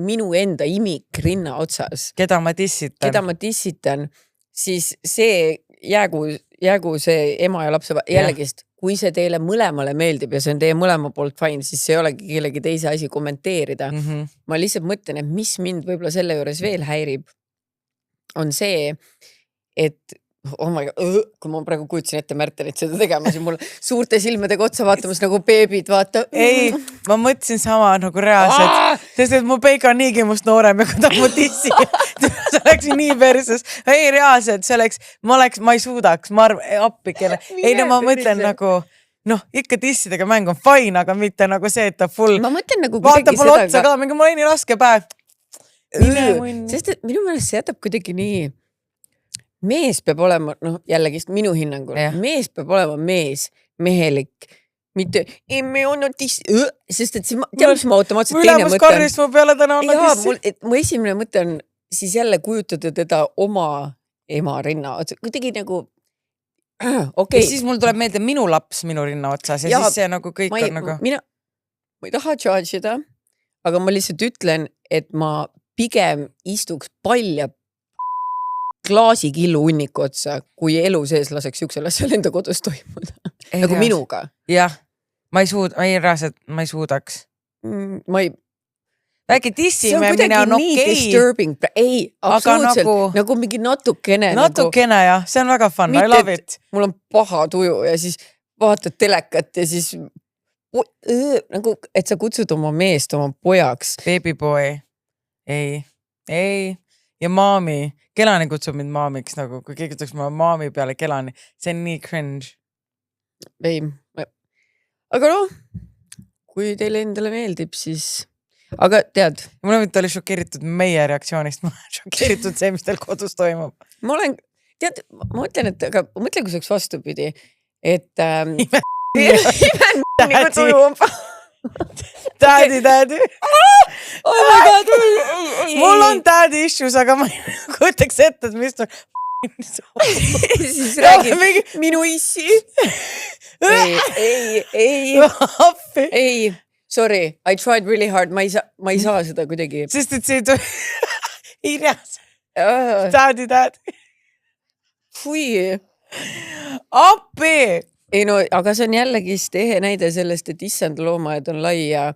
minu enda imik rinna otsas. Keda ma tissitan. Siis see jäägu see ema ja lapse jällegist, kui see teile mõlemale meeldib ja see on teie mõlema poolt fine, siis see ei olegi kellegi teise asi kommenteerida. Ma lihtsalt mõtlen, et mis mind võib-olla selle juures veel häirib, on see, et oh my god, kui ma praegu kujutasin ette Märtenit seda tegema, siis mul suurte silmadega otsa vaatamas nagu beebid, vaata. Ei, ma mõtlesin sama nagu reaalselt, sest et mu peik on niigi must noorem ja kui ta mu tissi, see oleks nii perses. Ei, reaalselt, ma ei suudaks, ma arvan, appikene. Ei, no ma mõtlen nagu, ikka tissidega mäng on fine, aga mitte nagu see, et ta full. Ma mõtlen nagu vaata mulle otsa ka, mingi mul oli nii raske päev. Sest et minu meelest see jätab kuidagi nii... Mees peab olema, jällegi minu hinnangul, mees peab olema mehelik, mitte me on sest et tead, mis ma automaatselt teine mõte on. Ülemuskarrist mu peale täna on tissi. Mu esimene mõte on siis jälle kujutada teda oma ema rinna otsa, kuidagi nagu okay. Ja siis mul tuleb meelde minu laps minu rinna otsas ja siis see nagu kõik on nagu... Ma ei taha charge ida, aga ma lihtsalt ütlen, et ma pigem istuks palja klaasikillu hunniku otsa, kui elu sees laseks siuksel asjal enda kodus toimuda. Nagu minuga. Jah, ma ei suudaks. Väike tissimemine on okei. See on kuidagi nii disturbing. Ei, absoluutselt. Nagu mingi natukene. Natukene jah, see on väga fun, I love it. Mul on paha tuju ja siis vaatad telekat ja siis nagu, et sa kutsud oma meest oma pojaks. Baby boy. Ei. Ja maami, Kelani kutsub mind maamiks, nagu kui keegi ütleks ma maami peale Kelani, see on nii cringe. Ei, aga kui teile endale meeldib, siis, aga tead. Mul on oli šokeeritud meie reaktsioonist, ma olen šokeeritud see, mis teil kodus toimub. Ma olen, tead, ma mõtlen, aga mõtlen, kui see oleks vastupidi, et imen nagu tuju on Daddy. Oh my god. Mul on daddy issues, aga ma ei kujutaks ette, et mis on siis räägib minu issi. Ei, sorry, I tried really hard, ma ei saa seda kuidagi. Sest et see ei reas. Daddy. Fui. Appi. Ei no, aga see on jällegi ehe näide sellest, et issand loomaaed on lai ja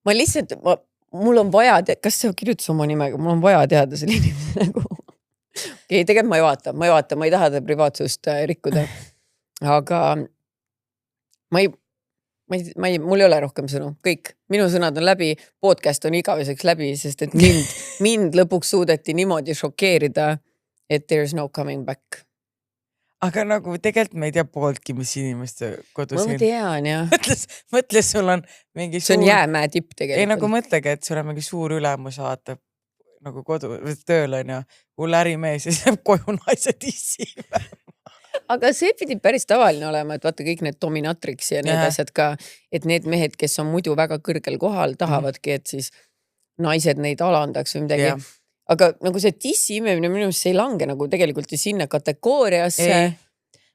ma lihtsalt, mul on vaja, kas see kirjutas oma nimega, mul on vaja teada selle inimese nagu. Okei, tegelikult ma ei vaata, ma ei taha ta privaatsust rikkuda, aga mul ei ole rohkem sõnu, kõik, minu sõnad on läbi, podcast on igaveseks läbi, sest et mind lõpuks suudeti niimoodi šokeerida, et there's no coming back. Aga nagu tegelikult me ei tea pooltki, mis inimeste kodu siin. Ma tean, jah. Mõtle, sul on mingi suur... See on jäämäe tipp tegelikult. Ei, nagu mõtlegi, et sul on mingi suur ülemus vaatab nagu kodu, tööl on ja hull ärimees ja siis läheb koju naise tissi. Aga see pidi päris tavaline olema, et vaata kõik need dominatrix ja need asjad ka, et need mehed, kes on muidu väga kõrgel kohal, tahavadki, et siis naised neid alandaks või midagi. Yeah. Aga nagu see tissi imemine minu arust see ei lange nagu tegelikult ju sinna kategooriasse.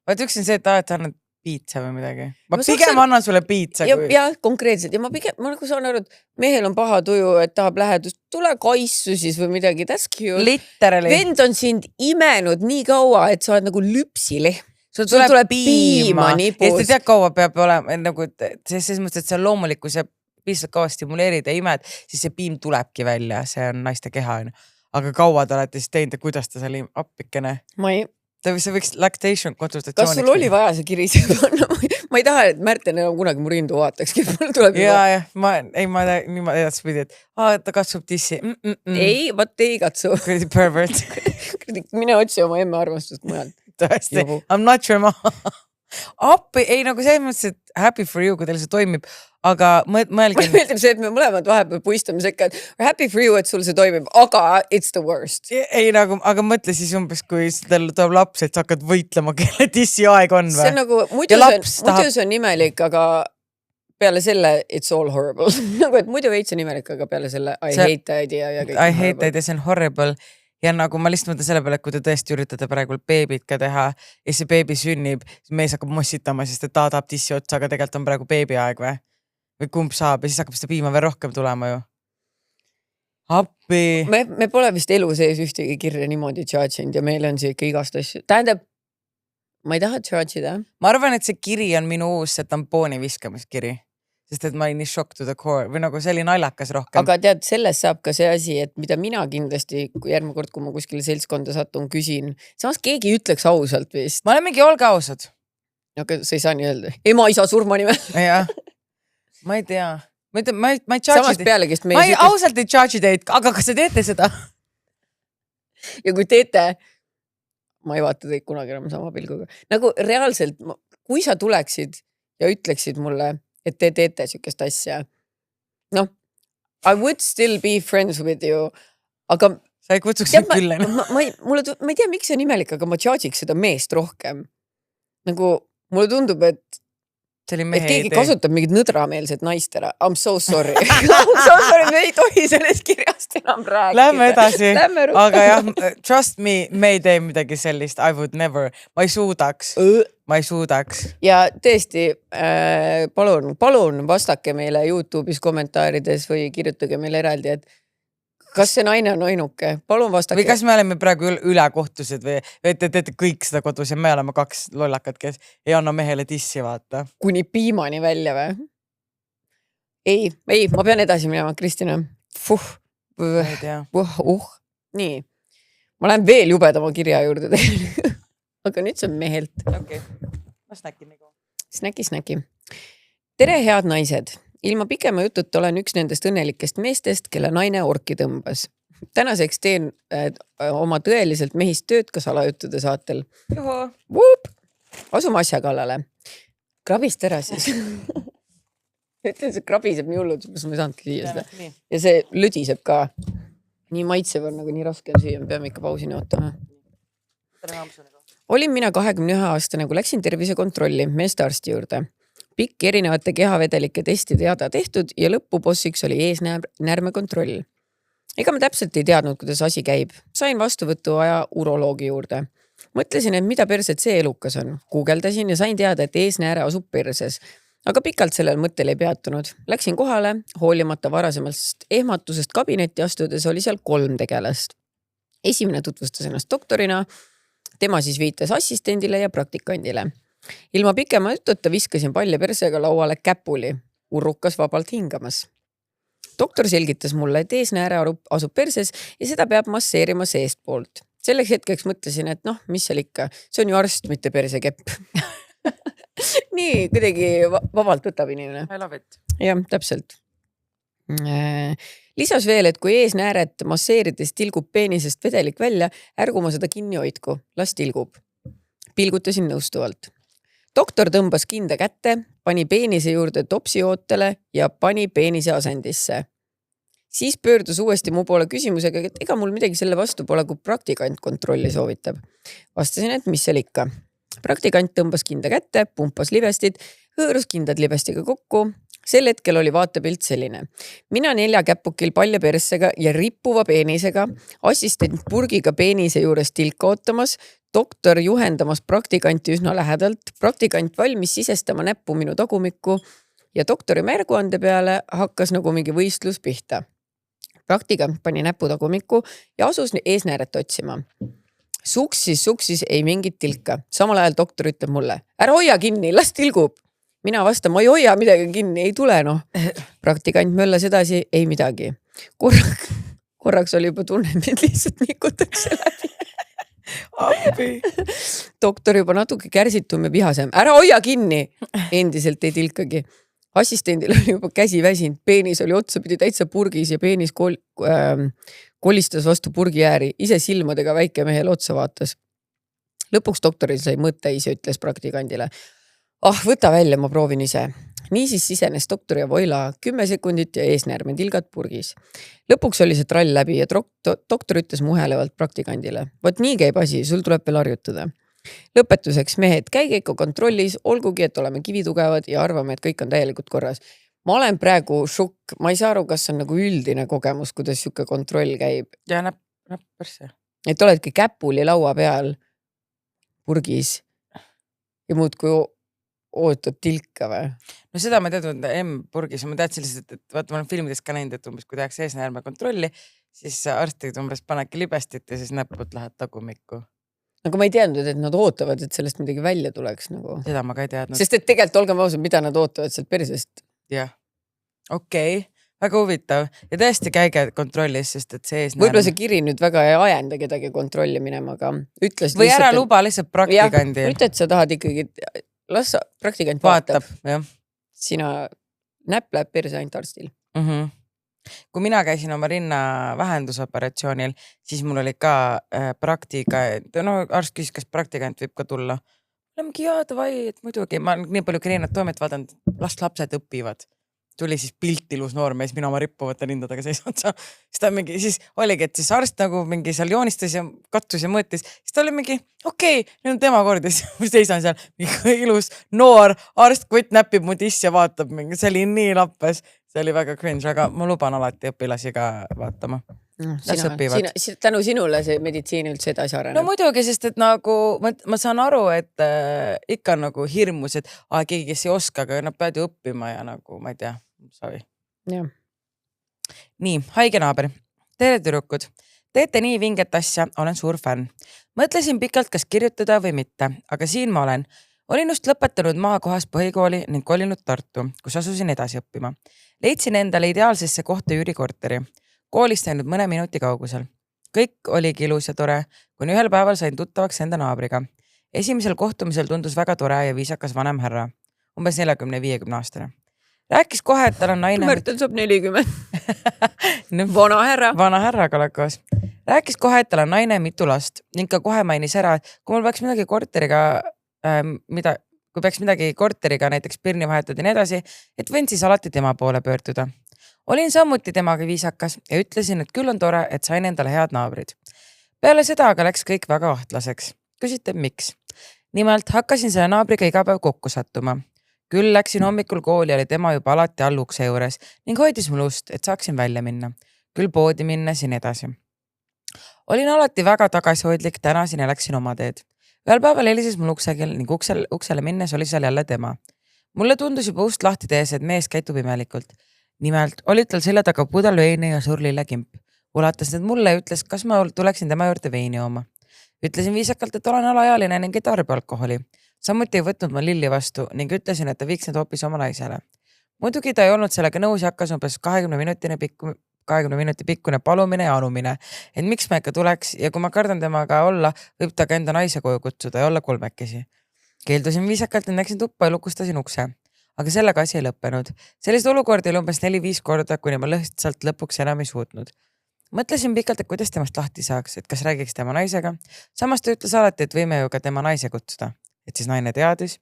Ma ütlesin see, et sa annad piitsa või midagi. Ma pigem annan sulle piitsa. Ja konkreetselt. Ja ma nagu saan aru, et mehel on paha tuju, et tahab lähedust. Tule kaissu siis või midagi. That's cute. Literally. Vend on sind imenud nii kaua, et sa oled nagu lüpsilehm. Sul tuleb piima nipus. Ja sa tead kaua peab olema, nagu, selles mõttes, et see on loomulik, kui sa piisavalt kaua stimuleerid ja imed, siis see piim tulebki välja. See on naiste keha. Aga kaua te olete siis teinud ja kuidas ta seal appikene? See võiks lactation konsultatsiooniks. Kas sul oli vaja see kiri see panna? Ma ei taha, et Märten enam kunagi mu rindu vaatakski. Ja, ma edaspidi, et ta katsub tissi. Ei, vaat ei katsu. Kuradi pervert. Mine otsi oma emme armastust mujalt. Tõesti, I'm not your mom. Appi, ei nagu selles mõttes, et happy for you, kui teil see toimib, aga mõelge. Mulle meeldib see, et me mõlemad vahepeal puistame sekka, et happy for you, et sul see toimib, aga it's the worst. Ei nagu, aga mõtle siis umbes, kui teil tuleb laps, et sa hakkad võitlema, kelle tissi aeg on või? See on nagu, muidu see on imelik, aga peale selle it's all horrible. Nagu, et muidu veits on imelik, aga peale selle I hate the idea ja kõik. I hate the idea, see on horrible. Ja nagu ma lihtsalt mõtlen selle peale, et kui te tõesti üritate praegu beebit ka teha ja see beebi sünnib, siis mees hakkab mossitama, sest et ta tahab tissi otsa, aga tegelikult on praegu beebi aeg või kumb saab ja siis hakkab seda piima veel rohkem tulema ju. Appi. Me pole vist elu sees ühtegi kirja niimoodi charge'inud ja meil on see ikka igast asju. Tähendab, ma ei taha charge'ida. Ma arvan, et see kiri on minu uus see tampooni viskamiskiri. sest et ma olin nii shock to the core või nagu see oli naljakas rohkem. Aga tead, sellest saab ka see asi, et mida mina kindlasti järgmine kord, kui ma kuskile seltskonda satun, küsin. Samas keegi ütleks ausalt vist. Ma olen mingi olge ausad. Aga sa ei saa nii öelda. Ema, isa, surma nimel. Jah. Ma ei tea. Ma ei charge teid. Ma ei ausalt ei charge teid, aga kas te teete seda? Ja kui teete, ma ei vaata teid kunagi enam sama pilguga. Nagu reaalselt, kui sa tuleksid ja ütleksid mulle, et te teete sükest asja. Noh, I would still be friends with you, aga sa ei kutsuks nüüd küll. Ma ei tea, miks see on imelik, aga ma charge'iks seda meest rohkem. Nagu mulle tundub, et keegi kasutab mingid nõdrameelsed naistera. I'm so sorry. I'm so sorry, me ei tohi sellest kirjast enam rääkida. Lähme edasi. Aga jah, trust me, me ei tee midagi sellist. I would never. Ma ei suudaks. Ja tõesti, palun vastake meile YouTube'is kommentaarides või kirjutage meile eraldi, et kas see naine on ainuke? Palun vastake. Või kas me oleme praegu ülekohtused või te teete kõik seda kodus ja me oleme kaks lollakad, kes ei anna mehele tissi vaata. Kuni piimani välja või? Ei, ma pean edasi minema, Kristina. Ei tea. Nii, ma lähen veel jubedama kirja juurde teile. Aga nüüd see on mehelt. Okei, ma snäkin nagu. Snäki. Tere, head naised! Ilma pikema jututa olen üks nendest õnnelikest meestest, kelle naine orki tõmbas. Tänaseks teen oma tõeliselt mehist tööd ka salajuttude saatel. Asume asja kallale. Krabist ära siis. Ütlen, see krabiseb nii hullud, ma ei saanudki süüa seda. Ja see lödiseb ka. Nii maitsev on, nagu nii raske on süüa, me peame ikka pausini ootama. Olin mina 21-aastane, kui läksin tervisekontrolli meestearsti juurde. Pikk erinevate kehavedelike testi teada tehtud ja lõpubossiks oli eesnäärmekontroll. Ega ma täpselt ei teadnud, kuidas asi käib. Sain vastuvõtu aja uroloogi juurde. Mõtlesin, et mida perset see elukas on. Guugeldasin ja sain teada, et eesnääre asub perses. Aga pikalt sellel mõttel ei peatunud. Läksin kohale, hoolimata varasemast ehmatusest kabinetti astudes oli seal 3 tegelast. Esimene tutvustas ennast doktorina, tema siis viitas assistendile ja praktikandile. Ilma pikema jututa viskasin palja persega lauale käpuli, urrukas vabalt hingamas. Doktor selgitas mulle, et eesnääre asub perses ja seda peab masseerima seest poolt. Selleks hetkeks mõtlesin, et mis seal ikka, see on ju arst, mitte persekepp. Nii, kuidagi vabalt võtab inimene. I love it. Jah, täpselt. Lisas veel, et kui eesnääret masseerides tilgub peenisest vedelik välja, ärgu ma seda kinni hoidku, las tilgub. Pilgutasin nõustuvalt. Doktor tõmbas kinda kätte, pani peenise juurde topsiootele ja pani peenise asendisse. Siis pöördus uuesti mu poole küsimusega, et ega mul midagi selle vastu pole, kui praktikant kontrolli soovitab. Vastasin, et mis seal ikka. Praktikant tõmbas kinda kätte, pumpas libestit, hõõrus kindad libestiga kokku. Sel hetkel oli vaatepilt selline. Mina 4 käpukil palja persega ja rippuva peenisega, assistent purgiga peenise juures tilka ootamas, doktor juhendamas praktikanti üsna lähedalt, praktikant valmis sisestama näppu minu tagumikku ja doktori märguande peale hakkas nagu mingi võistlus pihta. Praktikant pani näppu tagumikku ja asus eesnääret otsima. Suksis ei mingit tilka. Samal ajal doktor ütleb mulle, ära hoia kinni, las tilgub. Mina vastan, ma ei hoia midagi kinni, ei tule Praktikant möllas edasi, ei midagi. Korraks oli juba tunne, et lihtsalt nikutakse läbi. Appi. Doktor juba natuke kärsitum ja vihasem. Ära hoia kinni! Endiselt ei tilkagi. Assistendil oli juba käsi väsinud. Peenis oli otsapidi täitsa purgis ja peenis kolistas vastu purgi ääri. Ise silmadega väike mehele otsa vaatas. Lõpuks doktoril sai mõtteis ja ütles praktikandile. Võta välja, ma proovin ise. Niisiis sisenes doktor ja voila 10 sekundit ja eesnäärme tilgad purgis. Lõpuks oli see trall läbi ja doktor ütles muhelevalt praktikandile. Vot nii käib asi, sul tuleb veel harjutada. Lõpetuseks mehed, käige ikka kontrollis, olgugi, et oleme kivitugevad ja arvame, et kõik on täielikult korras. Ma olen praegu šukk, ma ei saa aru, kas on nagu üldine kogemus, kuidas siuke kontroll käib. Ja näpp perse. Et oledki käpuli laua peal purgis ja muudkui ootad tilka või? No seda ma teadnud M-purgis ja ma teadsin lihtsalt, et vaata, ma olen filmides ka näinud, et umbes kui tehakse eesnäärme kontrolli, siis arstid umbes panedki libestit ja siis näpud lähed tagumikku. Aga ma ei teadnud, et nad ootavad, et sellest midagi välja tuleks nagu. Seda ma ka ei teadnud. Sest et tegelikult olgem ausad, mida nad ootavad sealt persest. Jah. Okei. Väga huvitav ja tõesti käige kontrollis, sest et see võib-olla see kiri nüüd väga ei ajenda kedagi kontrolli minema, aga ütlesid või ära luba lihtsalt praktikandil. Ütled, sa tahad ikkagi, las praktikant vaatab. Jah. Sina näpp läheb perse ainult arstil. Kui mina käisin oma rinna vähendusoperatsioonil, siis mul oli ka praktikant, no arst küsis, kas praktikant võib ka tulla. Mingi davai, et muidugi, ma nii palju kriinat toimet vaadanud, las lapsed õpivad. Tuli siis pilt ilus noormees, mina oma rippuvate rindadega seisad. Siis oligi, et siis arst nagu mingi seal joonistas ja kattus ja mõõtis. Siis ta oli mingi, okei, nüüd on tema kord. Siis seisan seal, mingi ilus noor arst kutt näpib mu tiss ja vaatab mingi, see oli nii lappes. See oli väga cringe, aga ma luban alati õpilasi ka vaatama. Tänu sinule see meditsiini üldse edasi areneb. No muidugi, sest et nagu ma saan aru, et ikka nagu hirmus, et keegi, kes ei oska, aga nad peavad ju õppima ja nagu ma ei tea. Sorry. Ja. Nii, haige naaber. Tere tüdrukud. Teete nii vinget asja, olen suur fänn. Mõtlesin pikalt, kas kirjutada või mitte, aga siin ma olen. Olin just lõpetanud maakohas põhikooli ning kolinud Tartu, kus asusin edasi õppima. Leidsin endale ideaalsesse kohta Jüri korteri. Koolist läinud mõne minuti kaugusel. Kõik oligi ilus ja tore, kuni ühel päeval sain tuttavaks enda naabriga. Esimesel kohtumisel tundus väga tore ja viisakas vanem härra. Umbes 40-50 aastane. Rääkis kohe, et tal on naine... Märtel saab 40. Vana härra. Vana härraga oled koos. Rääkis kohe, et tal on naine mitu last ning ka kohe mainis ära, et kui mul peaks midagi korteriga, näiteks pirni vahetada ja nii edasi, et võin siis alati tema poole pöörduda. Olin sammuti temaga viisakas ja ütlesin, et küll on tore, et sain endale head naabrid. Peale seda aga läks kõik väga ahtlaseks. Küsite, miks? Nimelt hakkasin selle naabriga iga päev kokku sattuma. Küll läksin hommikul kooli, oli tema juba alati allukse juures ning hoidis mul ust, et saaksin välja minna. Küll poodi minna siin edasi. Olin alati väga tagasihoidlik, tänasin ja läksin oma teed. Ühel päeval helises mul uksekell ning uksele minnes oli seal jälle tema. Mulle tundus juba ust lahti tees, et mees käitub imelikult. Nimelt oli tal selja taga pudel veini ja suur lillekimp. Ulatas need mulle ja ütles, kas ma tuleksin tema juurde veini jooma. Ütlesin viisakalt, et olen alaealine ning ei tarbi alkoholi. Samuti ei võtnud ma lilli vastu ning ütlesin, et ta viiks need hoopis oma naisele. Muidugi ta ei olnud sellega nõus ja hakkas umbes 20 minuti pikkune palumine ja anumine, et miks ma ikka tuleks ja kui ma kardan temaga olla, võib ta ka enda naise koju kutsuda ja olla kolmekesi. Keeldusin viisakalt, et läksin tuppa ja lukustasin ukse. Aga sellega asi ei lõppenud. Sellist olukordi oli umbes 4-5 korda, kuni ma lihtsalt lõpuks enam ei suutnud. Mõtlesin pikalt, et kuidas temast lahti saaks, et kas räägiks tema naisega. Samas ta ütles alati, et võime ju ka tema naise kutsuda. Et siis naine teadis.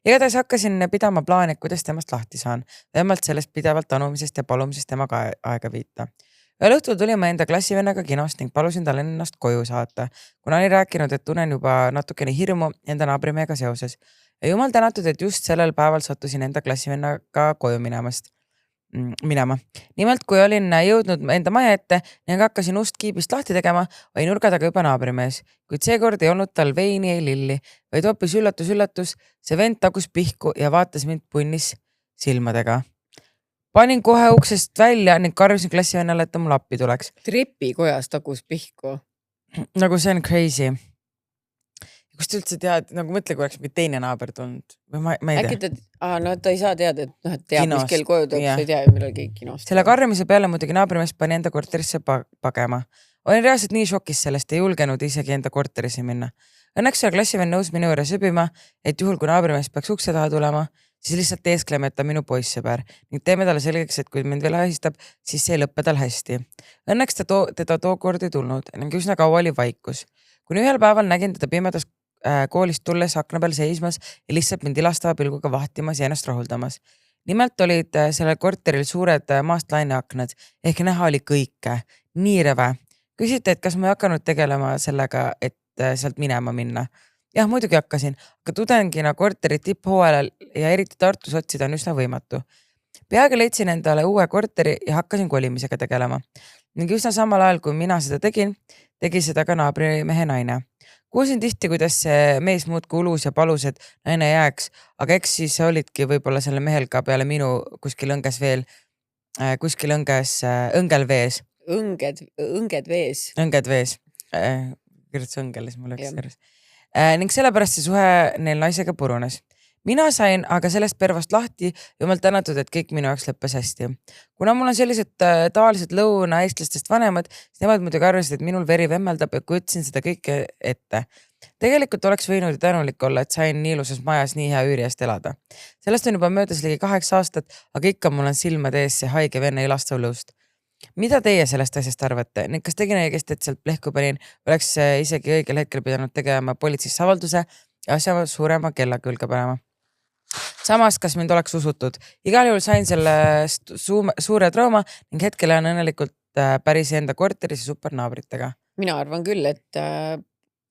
Igatahes hakkasin pidama plaani, et kuidas temast lahti saan. Vähemalt sellest pidevalt anumisest ja palumisest temaga aega viita. Ühel õhtul tuli ma enda klassivennaga kinost ning palusin tal ennast koju saata. Kuna oli rääkinud, et tunnen juba natukene hirmu enda naabrimehega seoses. Ja jumal tänatud, et just sellel päeval sattusin enda klassivennaga koju minema. Nimelt, kui olin jõudnud enda maja ette ning hakkasin ust kiibist lahti tegema, oli nurga taga juba naabrimees. Kuid seekord ei olnud tal veini ei lilli, vaid hoopis üllatus, see vend tagus pihku ja vaatas mind punnis silmadega. Panin kohe uksest välja ning karjusin klassivennale, et ta mul appi tuleks. Trepikojas tagus pihku. Nagu see on crazy. Kus te üldse tead, nagu mõtle, kui oleks mingi teine naaber tulnud. Ma ei tea. Äkki ta ei saa teada, et teab, mis kell koju tuleb, sa ei tea, millal keegi kinost. Selle karjumise peale muidugi naabrimees pani enda korterisse pagema. Olin reaalselt nii šokis sellest, ei julgenud isegi enda korterisse minna. Õnneks oli klassivenn nõus minu juures sõbima, et juhul kui naabrimees peaks ukse taha tulema, siis lihtsalt teeskleme, et ta minu poissõber ning teeme talle selgeks, et kui mind veel ahistab, siis see ei lõppe tal hästi. Õnneks teda tookord ei tulnud ning üsna kaua oli vaikus. Kuni ühel päeval nägin teda pimedas koolist tulles akna peal seismas ja lihtsalt mind ilastava pilguga vahtimas ja ennast rahuldamas. Nimelt olid sellel korteril suured maast laineaknad ehk näha oli kõike. Nii rõve. Küsite, et kas ma ei hakanud tegelema sellega, et sealt minema minna. Jah, muidugi hakkasin, aga tudengina korteri tipphooajal ja eriti Tartus otsida on üsna võimatu. Peaaegu leidsin endale uue korteri ja hakkasin kolimisega tegelema. Ning üsna samal ajal, kui mina seda tegi seda ka naabrimehe naine. Kuulsin tihti, kuidas see mees muudki ulus ja palus, et naine jääks, aga eks siis olidki võib-olla selle mehel ka peale minu kuskil õngel vees. Õnged vees. Õnged vees. Kirjutas õngel, siis mul läks järjest. Ning sellepärast see suhe neil naisega purunes. mina sain aga sellest pervast lahti, jumal tänatud, et kõik minu jaoks lõppes hästi. Kuna mul on sellised tavalised lõuna eestlastest vanemad, siis nemad muidugi arvasid, et minul veri vemmeldab ja kutsin seda kõike ette. Tegelikult oleks võinud tänulik olla, et sain nii ilusas majas nii hea üüri eest elada. Sellest on juba möödas ligi 8 aastat, aga ikka mul on silmade ees see haige venne ilastav lõust. Mida teie sellest asjast arvate? Kas tegin õigesti, et sealt plehku panin, oleks isegi õigel hetkel pidanud tegema politseisse avalduse ja asja suurema kella külge panema? Samas, kas mind oleks usutud? Igal juhul sain sellest suure trauma ning hetkel on õnnelikult päris enda korteris ja supernaabritega. Mina arvan küll, et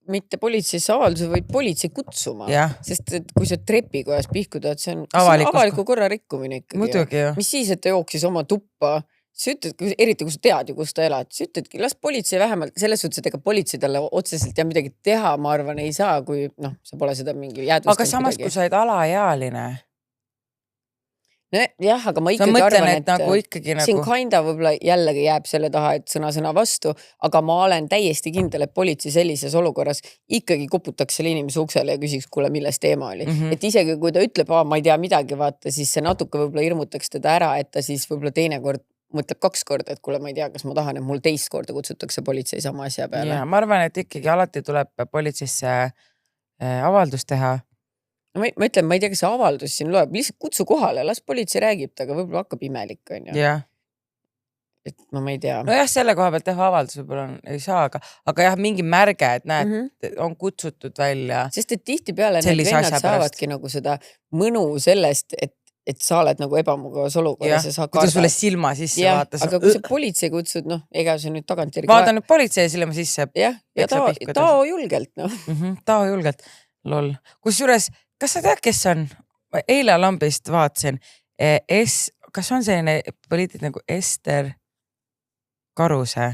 mitte politseisse avalduse, vaid politsei kutsuma. Sest et kui sa trepikojas pihkudad, see on avaliku korra rikkumine ikkagi. Muidugi ju. Mis siis, et ta jooksis oma tuppa? Sa ütled, eriti kui sa tead ju, kus ta elad, sa ütledki, las politsei vähemalt, selles suhtes, et ega politsei talle otseselt ja midagi teha, ma arvan, ei saa, kui sa pole seda mingi jäädvustanud. Aga samas, kui sa oled alaealine. Jah, aga ma ikkagi arvan, et siin kinda võib-olla jällegi jääb selle taha, et sõna vastu, aga ma olen täiesti kindel, et politsei sellises olukorras ikkagi koputaks selle inimese uksele ja küsiks, kuule, milles teema oli. Et isegi kui ta ütleb, ma ei tea midagi, vaata, siis see natuke võib-olla hirmutaks teda ära, et ta siis võib-olla teinekord mõtleb 2 korda, et kuule, ma ei tea, kas ma tahan, et mul teist korda kutsutakse politsei sama asja peale. Ja, ma arvan, et ikkagi alati tuleb politseisse avaldus teha. Ma ütlen, ma ei tea, kas see avaldus siin loeb, lihtsalt kutsu kohale, las politsei räägib taga, võib-olla hakkab imelik, on ju. Et ma ei tea. No jah, selle koha pealt teha avaldus võib-olla ei saa, aga jah, mingi märge, et näed, on kutsutud välja. Sest et tihtipeale need vennad saavadki nagu seda mõnu sellest, et sa oled nagu ebamugavas olukorras ja sa kardad. Kui ta sulle silma sisse vaatas. Aga kui sa politsei kutsud, ega see nüüd tagantjärgi... Vaata nüüd politsei silma sisse. Jah, ja tao julgelt. Tao julgelt. Lol. Kusjuures, kas sa tead, kes on? Eile Lambist vaatasin. Kas on selline poliitik nagu Ester Karuse?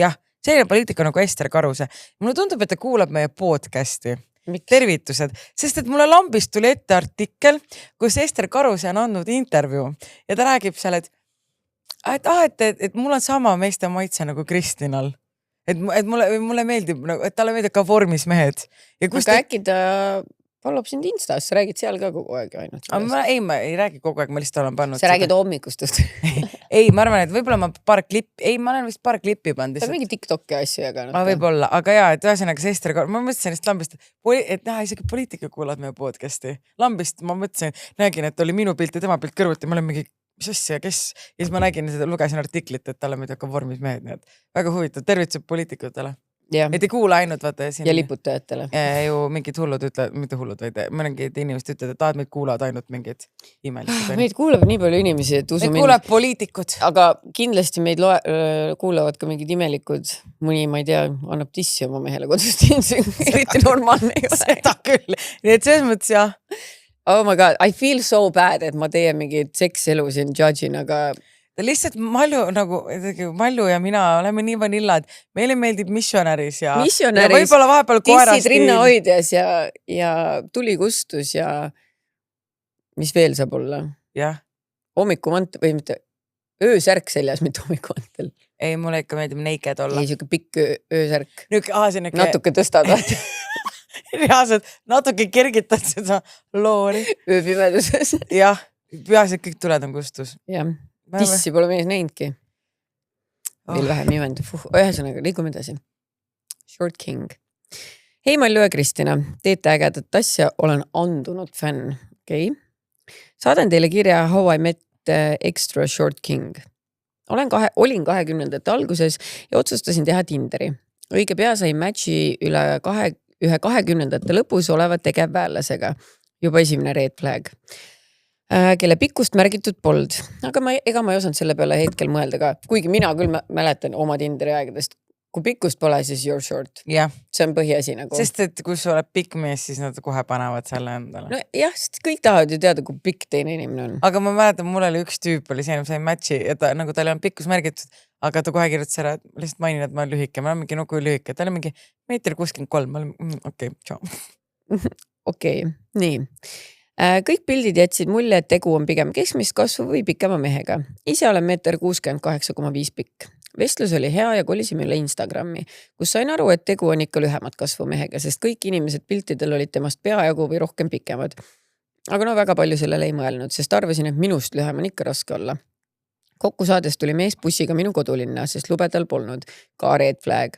Jah, selline poliitik on nagu Ester Karuse. Mulle tundub, et ta kuulab meie podcasti. Tervitused, sest et mulle Lambist tuli ette artikkel, kus Ester Karuse on andnud intervjuu ja ta räägib seal, et mul on sama meeste maitse nagu Kristinal. Et mulle meeldib, et talle meeldib ka vormis mehed. Aga äkki ta palub sind Instas, sa räägid seal ka kogu aeg ainult. Ma ei räägi kogu aeg, ma lihtsalt olen pannud. Sa räägid hommikustust. Ei, ma arvan, et võib-olla ma olen vist paar klippi pannud. Ta on mingi TikToki asju jaganud. Võib-olla, aga jaa, et ühesõnaga see Ester Karuse, ma mõtlesin lihtsalt Lambist, et näha, isegi poliitika kuulad meie podcasti. Lambist ma mõtlesin, nägin, et oli minu pilt ja tema pilt kõrvuti, ma olen mingi, mis asja, kes? Ja siis ma nägin, lugesin artiklit, et talle meeldib ka vormis mehed, nii et väga huvitav, tervitused poliitikutele. Et ei kuula ainult, vaata. Ja liputajatele. Ju mingid hullud ütlevad, mitte hullud, vaid mõningid inimesed ütlevad, et meid kuulavad ainult mingid imelised. Meid kuulab nii palju inimesi, et usu meid kuulab poliitikud. Aga kindlasti meid kuulavad ka mingid imelikud. Mõni, ma ei tea, annab tissi oma mehele kodust. Eriti normaalne ei ole. Seda küll. Nii et selles mõttes, jah. Oh my god, I feel so bad, et ma teie mingid sekselu siin judge'in, aga... Lihtsalt Mallu ja mina oleme nii vanillad. Meile meeldib Missionaris ja võib-olla vahepeal koerast. Tissid rinnahoidjas ja tulikustus ja mis veel saab olla? Jah. Hommikumantel või mitte öösärk seljas, mitte hommikumantel. Ei, mulle ikka meeldib naked olla. Ei, siuke pikk öösärk. Natuke tõstad. Reaalselt, natuke kergitad seda loori. Ööpimeduses. Jah, peaasi, et kõik tuled on kustus. Jah. Tissi pole mees näinudki. Veel vähem imend. Ühesõnaga, liigume edasi. Short King. Hei Mallu ja Kristina, teete ägedat asja, olen andunud fänn. Okay. Saadan teile kirja How I Met Extra Short King. Olin 20. alguses ja otsustasin teha Tinderi. Õige pea sai matchi ühe 20. lõpus oleva tegevväelasega. Juba esimene red flag. Kelle pikkust märgitud pold. Aga ega ma ei osanud selle peale hetkel mõelda ka. Kuigi mina küll mäletan oma Tinderi aegadest. Kui pikkust pole, siis you're short. Yeah. See on põhiasi nagu. Sest et kui sa oled pikk mees, siis nad kohe panevad selle endale. No jah, sest kõik tahavad ju teada, kui pikk teine inimene on. Aga ma mäletan, mul oli üks tüüp oli see, sai matchi ja ta nagu tal on pikkus märgitud, aga ta kohe kirjutas ära, et lihtsalt mainin, et ma olen lühike. Ma olen mingi nuku lühike. Ta oli mingi 1,63 m. Ma olin, okei, tšau. Okei, nii. Kõik pildid jätsid mulje, et tegu on pigem keskmist kasvu või pikema mehega. Ise olen 1,68,5 pikk. Vestlus oli hea ja kolisime üle Instagrami, kus sain aru, et tegu on ikka lühemat kasvu mehega, sest kõik inimesed piltidel olid temast peajagu või rohkem pikemad. Aga no väga palju sellele ei mõelnud, sest arvasin, et minust lühem on ikka raske olla. Kokku saades tuli mees bussiga minu kodulinna, sest lube tal polnud, ka red flag.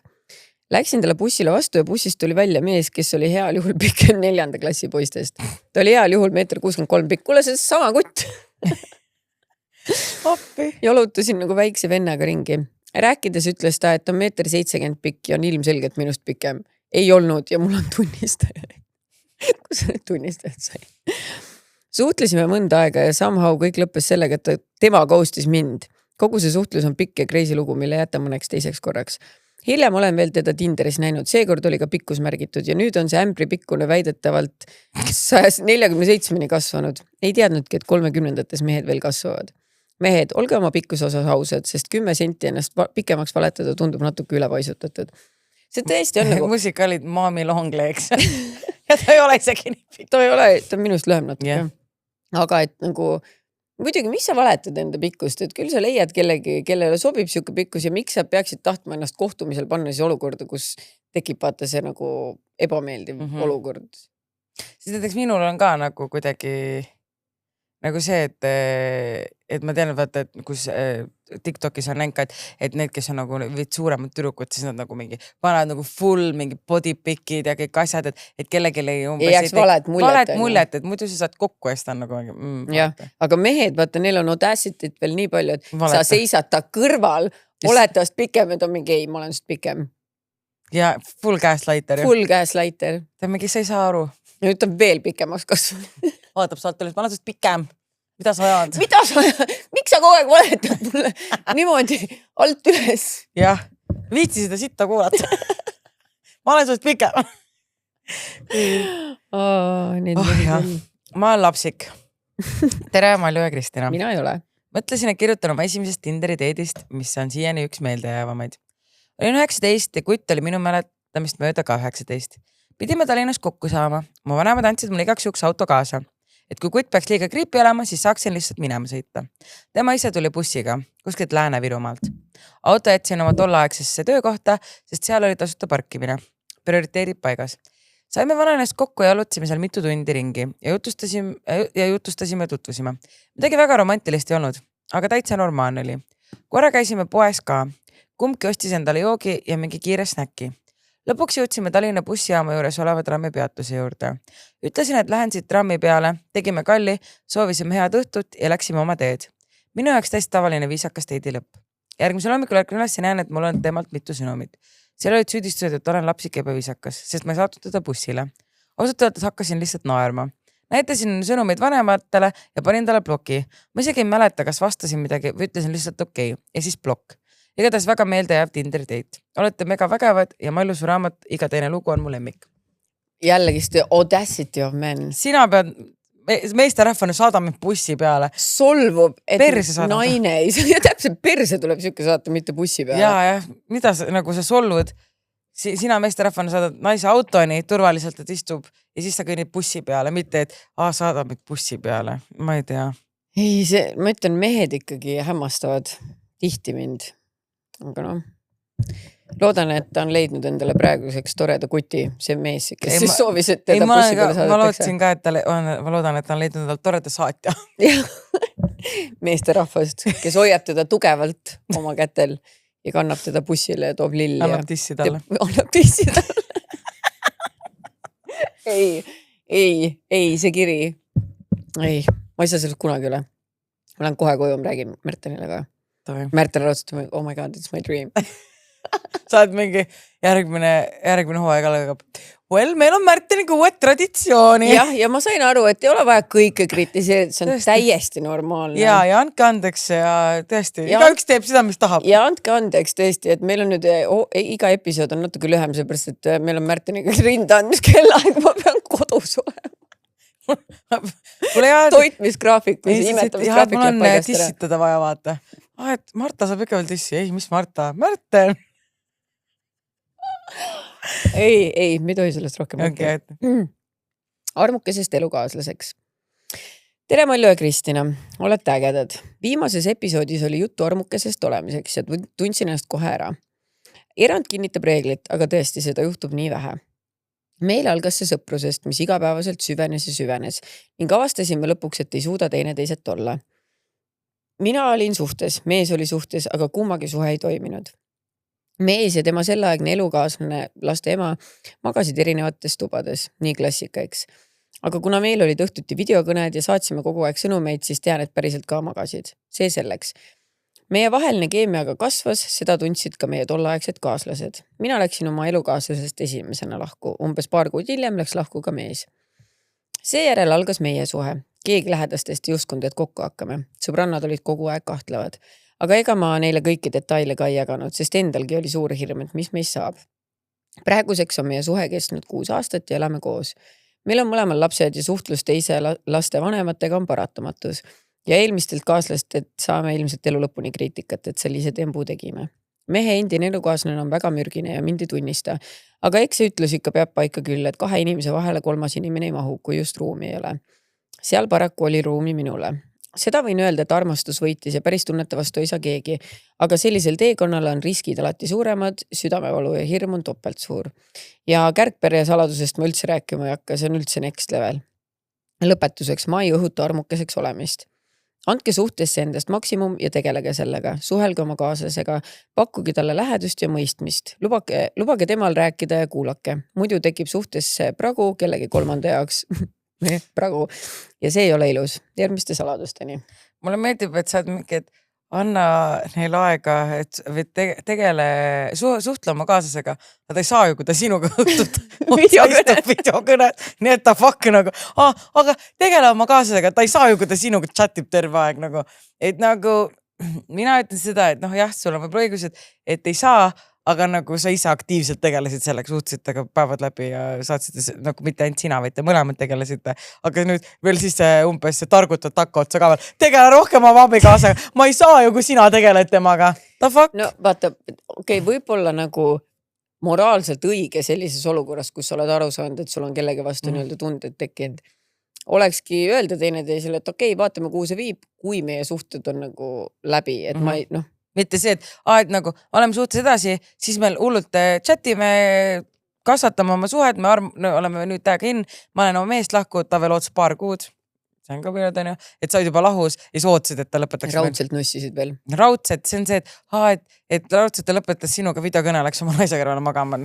Läksin talle bussile vastu ja bussist tuli välja mees, kes oli heal juhul pikem 4. klassi poistest. Ta oli heal juhul 1,63 m pikk. Kuule, see sama kutt. Jalutasin nagu väikse vennaga ringi. Rääkides ütles ta, et on 1,70 m pikk ja on ilmselgelt minust pikem. Ei olnud ja mul on tunnistajaid. Kus sa need tunnistajad sai? Suhtlesime mõnda aega ja somehow kõik lõppes sellega, et tema ghostis mind. Kogu see suhtlus on pikk ja crazy lugu, mille jätan mõneks teiseks korraks. Hiljem olen veel teda Tinderis näinud, seekord oli ka pikkus märgitud ja nüüd on see ämbri pikkune väidetavalt 147-ni kasvanud. Ei teadnudki, et 30-ndates mehed veel kasvavad. Mehed, olge oma pikkuse osas ausad, sest 10 senti ennast pikemaks valetada tundub natuke ülepaisutatud. See tõesti on nagu... Muusika olid Mommy Long Legs ja ta ei ole isegi nii pikk. Ta ei ole, ta on minust lühem natuke. Yeah. Aga et nagu... Muidugi, mis sa valetad enda pikkust, et küll sa leiad kellegi, kellele sobib siuke pikkus ja miks sa peaksid tahtma ennast kohtumisel panna siis olukorda, kus tekib vaata see nagu ebameeldiv olukord. Siis näiteks minul on ka nagu kuidagi nagu see, et ma tean, vaata, et kus TikTokis on näinud ka, et need, kes on nagu suuremad tüdrukud, siis nad nagu mingi panevad nagu full mingi body pickid ja kõik asjad, et kellegi ei jääks valet muljet, et muidu sa saad kokku ja siis ta on nagu jah, aga mehed, vaata, neil on audacity't veel nii palju, et sa seisad ta kõrval, oled tast pikem, et on mingi ei, ma olen sest pikem. Ja full gaslighter. Full gaslighter. Ta mingi, sa ei saa aru. Ja nüüd on veel pikemaks kasvanud. Vaatab saalt üles, ma olen sest pikem. Mida sa ajad? Miks sa kogu aeg valetad mulle niimoodi alt üles? Jah, viitsi seda sitta kuulata. Ma olen sest pikem. Ma olen lapsik. Tere, Malju ja Kristina. Mina ei ole. Mõtlesin, et kirjutan oma esimesest Tinderi teedist, mis on siiani üks meeldejäävamaid. Olin 19 ja kutt oli minu mäletamist mööda ka 19. Pidime Tallinnas kokku saama. Mu vanemad andsid mulle igaks juhuks auto kaasa. Et kui kutt peaks liiga griipi olema, siis saaksin lihtsalt minema sõita. Tema ise tuli bussiga, kuskilt Lääne-Virumaalt. Auto jätsin oma tolleaegsesse töökohta, sest seal oli tasuta parkimine. Prioriteedid paigas. Saime vananest kokku ja jalutasime seal mitu tundi ringi ja jutustasime ja tutvusime. Midagi väga romantilist ei olnud, aga täitsa normaalne oli. Korra käisime poes ka. Kumbki ostis endale joogi ja mingi kiire snäkki. Lõpuks jõudsime Tallinna bussijaama juures oleva trammipeatuse juurde. Ütlesin, et lähen siit trammi peale, tegime kalli, soovisime head õhtut ja läksime oma teed. Minu jaoks täiesti tavaline viisakas teedi lõpp. Järgmisel hommikul ärkan üles ja näen, et mul on temalt mitu sõnumit. Seal olid süüdistused, et olen lapsik ja ebaviisakas, sest ma ei saatnud teda bussile. Ausalt öeldes hakkasin lihtsalt naerma. Näitasin sõnumeid vanematele ja panin talle bloki. Ma isegi ei mäleta, kas vastasin midagi või ütlesin lihtsalt okei ja siis blokk. Igatahes väga meelde jääv Tinderi date. Olete mega vägevad ja Malju su raamat Iga teine lugu on mu lemmik. Jällegist audacity of men. Sina pead meesterahvana saadame bussi peale. Solvub, et perse naine ei saa. Ja täpselt perse tuleb siuke saata, mitte bussi peale. Ja, mida sa, nagu sa solvud? Sina meesterahvana saadad naise autoni turvaliselt, et istub ja siis sa kõnnid bussi peale, mitte et saadame bussi peale. Ma ei tea. Ei, ma ütlen, mehed ikkagi hämmastavad tihti mind. Aga noh, loodan, et ta on leidnud endale praeguseks toreda kuti, see mees, kes siis soovis, et teda bussi peale saadetakse. Ma lootsin ka, et ma loodan, et ta on leidnud endale toreda saatja. Meesterahvast, kes hoiab teda tugevalt oma kätel ja kannab teda bussile ja toob lilli. Annab tissi talle. Annab tissi talle. ei, see kiri. Ei, ma ei saa sellest kunagi üle. Ma lähen kohe koju, ma räägin Mertenile ka. Märtel raudstab, oh my god, it's my dream. Sa oled mingi järgmine hooaeg algab. Well, meil on Märteniga uued traditsiooni. Ja ma sain aru, et ei ole vaja kõike kritiseerida, see on täiesti normaalne. Ja andke andeks ja tõesti, igaüks teeb seda, mis tahab. Ja andke andeks tõesti, et meil on nüüd, iga episood on natuke lühem, seepärast, et meil on Märteniga rinda andmis kellaaeg, ma pean kodus olema. Toitmisgraafik või imetamisgraafik mul on tissitada vaja vaata. Et Marta saab ikka veel tissi. Ei, mis Marta? Märten! Ei, me ei tohi sellest rohkem rääkida. Armukesest elukaaslaseks. Tere Malju ja Kristina, olete ägedad. Viimases episoodis oli juttu armukesest olemiseks ja tundsin ennast kohe ära. Erand kinnitab reeglit, aga tõesti seda juhtub nii vähe. Meil algas see sõprusest, mis igapäevaselt süvenes ja süvenes ning avastasime lõpuks, et ei suuda teineteiset olla. Mina olin suhtes, mees oli suhtes, aga kummagi suhe ei toiminud. Mees ja tema selleaegne elukaaslane, laste ema, magasid erinevates tubades, nii klassika, eks. Aga kuna meil olid õhtuti videokõned ja saatsime kogu aeg sõnumeid, siis tean, et päriselt ka magasid. See selleks. Meie vaheline keemiaga kasvas, seda tundsid ka meie tolleaegsed kaaslased. Mina läksin oma elukaaslasest esimesena lahku. Umbes paar kuud hiljem läks lahku ka mees. Seejärel algas meie suhe. Keegi lähedastest ei uskunud, et kokku hakkame. Sõbrannad olid kogu aeg kahtlevad. Aga ega ma neile kõiki detaile ka ei jaganud, sest endalgi oli suur hirm, et mis meist saab. Praeguseks on meie suhe kestnud 6 aastat ja elame koos. Meil on mõlemal lapsed ja suhtlus teise laste vanematega on paratamatus. Ja eelmistelt kaaslastelt saame ilmselt elu lõpuni kriitikat, et sellise tembu tegime. Mehe endine elukaaslane on väga mürgine ja mind ei tunnista. Aga eks see ütlus ikka peab paika küll, et 2 inimese vahele 3. inimene ei mahu, kui just ruumi ei ole. Seal paraku oli ruumi minule. Seda võin öelda, et armastus võitis ja päris tunnete vastu ei saa keegi. Aga sellisel teekonnal on riskid alati suuremad, südamevalu ja hirm on topelt suur. Ja kärgperre saladusest ma üldse rääkima ei hakka, see on üldse next level. Lõpetuseks ma ei õhuta armukeseks olemist. Andke suhtesse endast maksimum ja tegelege sellega. Suhelge oma kaaslasega, pakkuge talle lähedust ja mõistmist. Lubage temal rääkida ja kuulake. Muidu tekib suhtesse pragu kellegi 3. jaoks pragu ja see ei ole ilus. Järgmiste saladusteni. Mulle meeldib, et sa oled mingi, et anna neil aega, et tegele suhtle oma kaaslasega. Nad ei saa ju, kui ta sinuga õhtut videokõne. Nii et ta fuck nagu, aga tegele oma kaaslasega. Ta ei saa ju, kui ta sinuga chatib terve aeg. Nagu. Et nagu mina ütlen seda, et jah, sul on võib-olla õigus, et ei saa, aga nagu sa ise aktiivselt tegelesid selleks, suhtsid aga päevad läbi ja saatsite nagu mitte ainult sina, vaid te mõlemad tegelesite. Aga nüüd veel siis umbes targutad takka otsa ka veel. Tegele rohkem oma abikaasaga. Ma ei saa ju, kui sina tegeled temaga. The fuck? No vaata, võib-olla nagu moraalselt õige sellises olukorras, kus sa oled aru saanud, et sul on kellegi vastu nii-öelda tunded tekkinud. Olekski öelda teineteisele, et vaatame, kuhu see viib, kui meie suhted on nagu läbi, et ma ei, mitte see, et nagu oleme suhtes edasi, siis meil hullult chatime, kasvatame oma suhed, me oleme nüüd täiega ma olen oma meest lahku, ta veel ootas 2 kuud. See on ka piirad, et sa olid juba lahus ja sa ootasid, et ta lõpetaks. Raudselt nussisid veel. Raudselt, see on see, et raudselt ta lõpetas sinuga videokõne, läks oma naise kõrvale magama.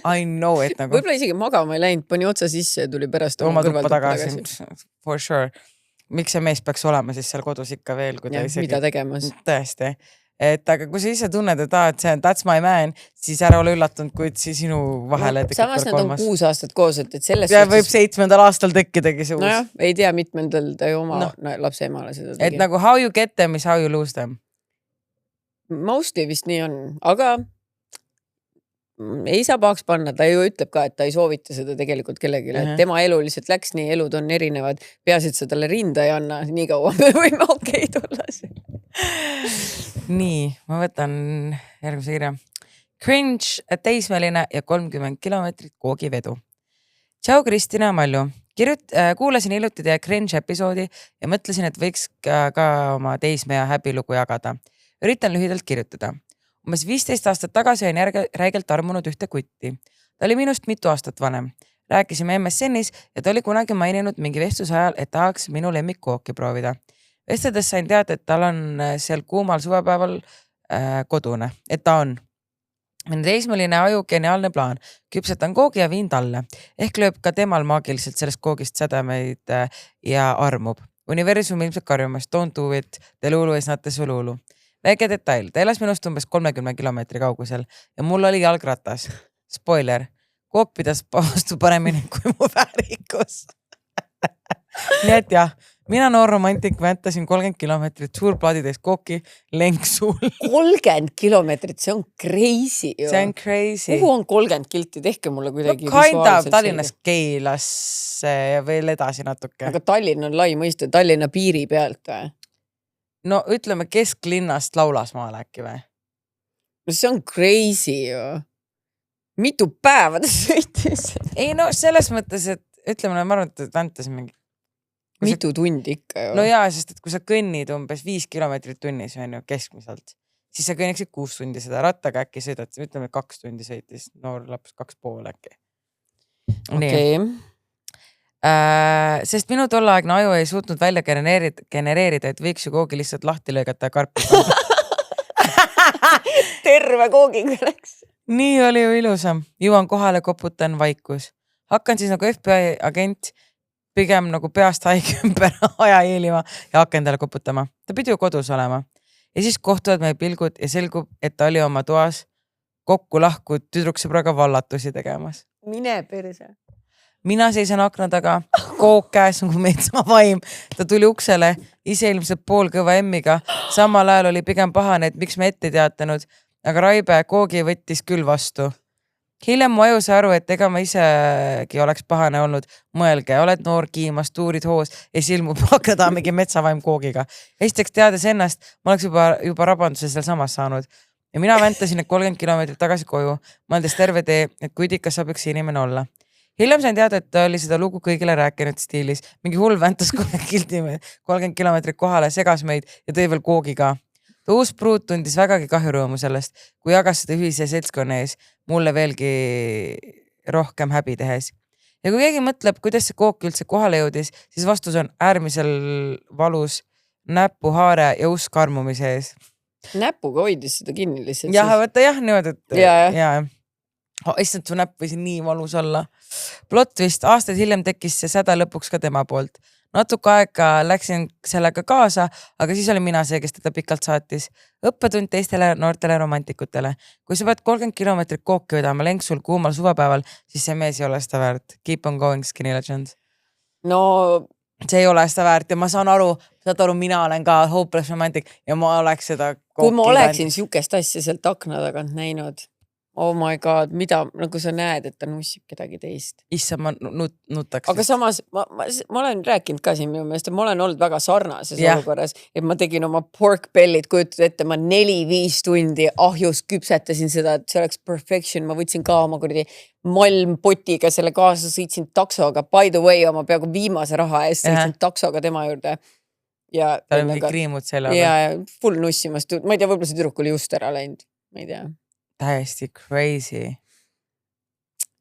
I know, et nagu. Võib-olla isegi magama ei läinud, pani otsa sisse ja tuli pärast oma tuppa tagasi. For sure. Miks see mees peaks olema siis seal kodus ikka veel, kui ta isegi. Mida tegemas. Tõesti. Et aga kui sa ise tunned, et see on that's my man, siis ära ole üllatunud, kui sinu vahele tekib samas nad on 6 aastat koos, et selles ja võib 7. aastal tekkidagi see uus. Nojah, ei tea mitmendal ta ju oma lapse emale seda tegi. Et nagu how you get them is how you lose them. Mostly vist nii on, aga ei saa pahaks panna, ta ju ütleb ka, et ta ei soovita seda tegelikult kellelegi, et tema elu lihtsalt läks nii, elud on erinevad, peaasi, et sa talle rinda ei anna, nii kaua me võime okei tulla. Nii, ma võtan järgmise kirja. Cringe, teismeline ja 30 kilomeetrit koogivedu. Tšau Kristina ja Malju. Kuulasin hiljuti teie cringe episoodi ja mõtlesin, et võiks ka oma teisme ja häbilugu jagada. Üritan lühidalt kirjutada. Umbes 15 aastat tagasi olin räigelt armunud ühte kutti. Ta oli minust mitu aastat vanem. Rääkisime MSN-is ja ta oli kunagi maininud mingi vestluse ajal, et tahaks minu lemmikkooki proovida. Vestledes sain teada, et tal on seal kuumal suvepäeval kodune, et ta on. Minu teismeline aju geniaalne plaan. Küpsetan koogi ja viin talle. Ehk lööb ka temal maagiliselt sellest koogist sädemeid ja armub. Universum ilmselt karjumas, don't do it, Delulu is not the Sululu. Väike detail, ta elas minust umbes 30 kilomeetri kaugusel ja mul oli jalgratas. Spoiler, kook pidas vastu paremini kui mu väärikus. Nii et jah, mina noor romantik väntasin 30 kilomeetrit suurplaadides kooki lenksul. 30 kilomeetrit, see on crazy ju. See on crazy. Kuhu on 30 kilti, tehke mulle kuidagi visuaalselt. Tallinnas Keilasse ja veel edasi natuke. Aga Tallinn on lai mõiste, Tallinna piiri pealt või? No ütleme kesklinnast Laulasmaale äkki või? No see on crazy ju. Mitu päeva ta sõitis? Ei no selles mõttes, et ütleme, ma arvan, et väntasin mingi mitu tundi ikka ju. No jaa, sest et kui sa kõnnid umbes 5 kilomeetrit tunnis on ju keskmiselt, siis sa kõnniksid 6 tundi seda rattaga äkki sõidad, ütleme 2 tundi sõitis, noor laps 2,5 äkki. Okei. Sest minu tolleaegne aju ei suutnud välja genereerida, et võiks ju koogi lihtsalt lahti lõigata ja karpi. Terve koogiga läks. Nii oli ju ilusam. Jõuan kohale, koputan vaikus. Hakkan siis nagu FBI agent pigem nagu peast haige ümber aja eelima ja hakkan talle koputama. Ta pidi ju kodus olema. Ja siis kohtuvad meie pilgud ja selgub, et ta oli oma toas kokku lahkud tüdruksõbraga vallatusi tegemas. Mine perse. Mina seisan akna taga, kook käes nagu meetsama vaim. Ta tuli uksele, ise ilmselt poolkõva emmiga. Samal ajal oli pigem pahane, et miks me ette teatanud, aga Raibe koogi võttis küll vastu. Hiljem mu aju sai aru, et ega ma isegi oleks pahane olnud. Mõelge, oled noor kiimas, tuurid hoos ja silmub hakata mingi metsavaim koogiga. Esiteks teades ennast, ma oleks juba rabanduse seal samas saanud. Ja mina väntasin 30 kilomeetrit tagasi koju, mõeldes terve tee, et kui tikas saab üks inimene olla. Hiljem sain teada, et ta oli seda lugu kõigile rääkinud stiilis. Mingi hull väntas 30 kilomeetrit kohale, segas meid ja tõi veel koogi ka. Ta uus pruut tundis vägagi kahjurõõmu sellest, kui jagas seda ühise seltskonna ees, mulle veelgi rohkem häbi tehes. Ja kui keegi mõtleb, kuidas see kook üldse kohale jõudis, siis vastus on äärmisel valus näpuhaare ja usk armumise ees. Näpuga hoidis seda kinni lihtsalt. Jah, võtta jah, niimoodi, et jah. Issand, su näpp võisi nii valus olla. Plot vist aastaid hiljem tekkis see säda lõpuks ka tema poolt. Natuke aega läksin sellega kaasa, aga siis oli mina see, kes teda pikalt saatis. Õppetund teistele noortele romantikutele. Kui sa pead 30 kilomeetrit kooki vedama lenksul kuumal suvepäeval, siis see mees ei ole seda väärt. Keep on going, Skinny Legend. No see ei ole seda väärt ja ma saan aru, mina olen ka hopeless romantic ja ma oleks seda kooki. Kui ma oleksin siukest asja sealt akna tagant näinud. Oh my god, mida, nagu sa näed, et ta nussib kedagi teist. Issa, ma nutaks. Aga samas, ma olen rääkinud ka siin minu meelest, ma olen olnud väga sarnases olukorras, et ma tegin oma pork bellit, kujutad ette, ma 4-5 tundi ahjus küpsetasin seda, et see oleks perfection, ma võtsin ka oma kuradi malmpotiga selle kaasa, sõitsin taksoga, by the way, oma peaaegu viimase raha eest sõitsin taksoga tema juurde. Ja ta oli mingi kriimud selle. Ja full nussimast, ma ei tea, võib-olla see tüdruk oli just ära läinud, ma ei tea. Täiesti crazy.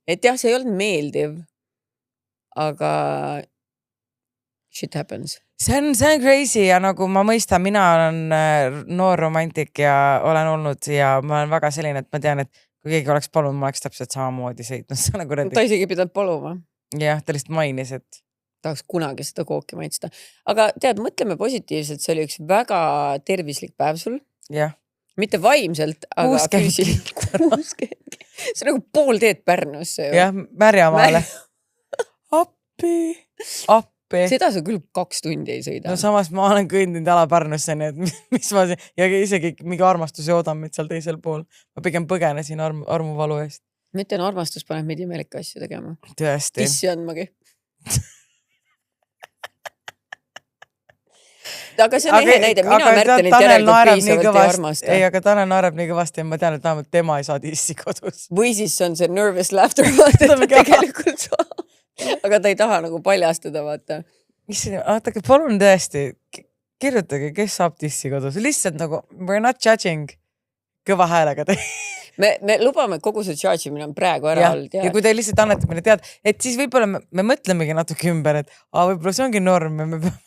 Et jah, see ei olnud meeldiv, aga shit happens. See on crazy ja nagu ma mõistan, mina olen noor romantik ja olen olnud ja ma olen väga selline, et ma tean, et kui keegi oleks palunud, ma oleks täpselt samamoodi sõitnud. Nagu ta isegi pidanud paluma. Jah, ta lihtsalt mainis, et tahaks kunagi seda kooki maitsta. Aga tead, mõtleme positiivselt, see oli üks väga tervislik päev sul. Jah. Mitte vaimselt, aga füüsiliselt. See on nagu pool teed Pärnusse. Jah, Märjamaale. Appi. Seda sa küll 2 tundi ei sõida. No samas ma olen kõndinud ala Pärnusse, nii et mis ma ja isegi mingi armastus joodan meid seal teisel pool. Ma pigem põgenesin armuvalu eest. Ma ütlen, armastus paneb meid imelike asju tegema. Tõesti. Tissi andmagi. Aga see on ehe näide, mina Märtenit järelikult piisavalt ei armasta. Ei, aga Tanel naerab nii kõvasti ja ma tean, et vähemalt tema ei saa tissi kodus. Või siis on see nervous laughter, vaata, et ta tegelikult saab. Aga ta ei taha nagu paljastada, vaata. Vaatake, palun tõesti, kirjutage, kes saab tissi kodus. Lihtsalt nagu, we're not judging kõva häälega. Me lubame kogu see charge'imine on praegu ära olnud. Ja kui te lihtsalt annete meile tead, et siis võib-olla me mõtlemegi natuke ümber, et võib-olla see ongi norm ja me peame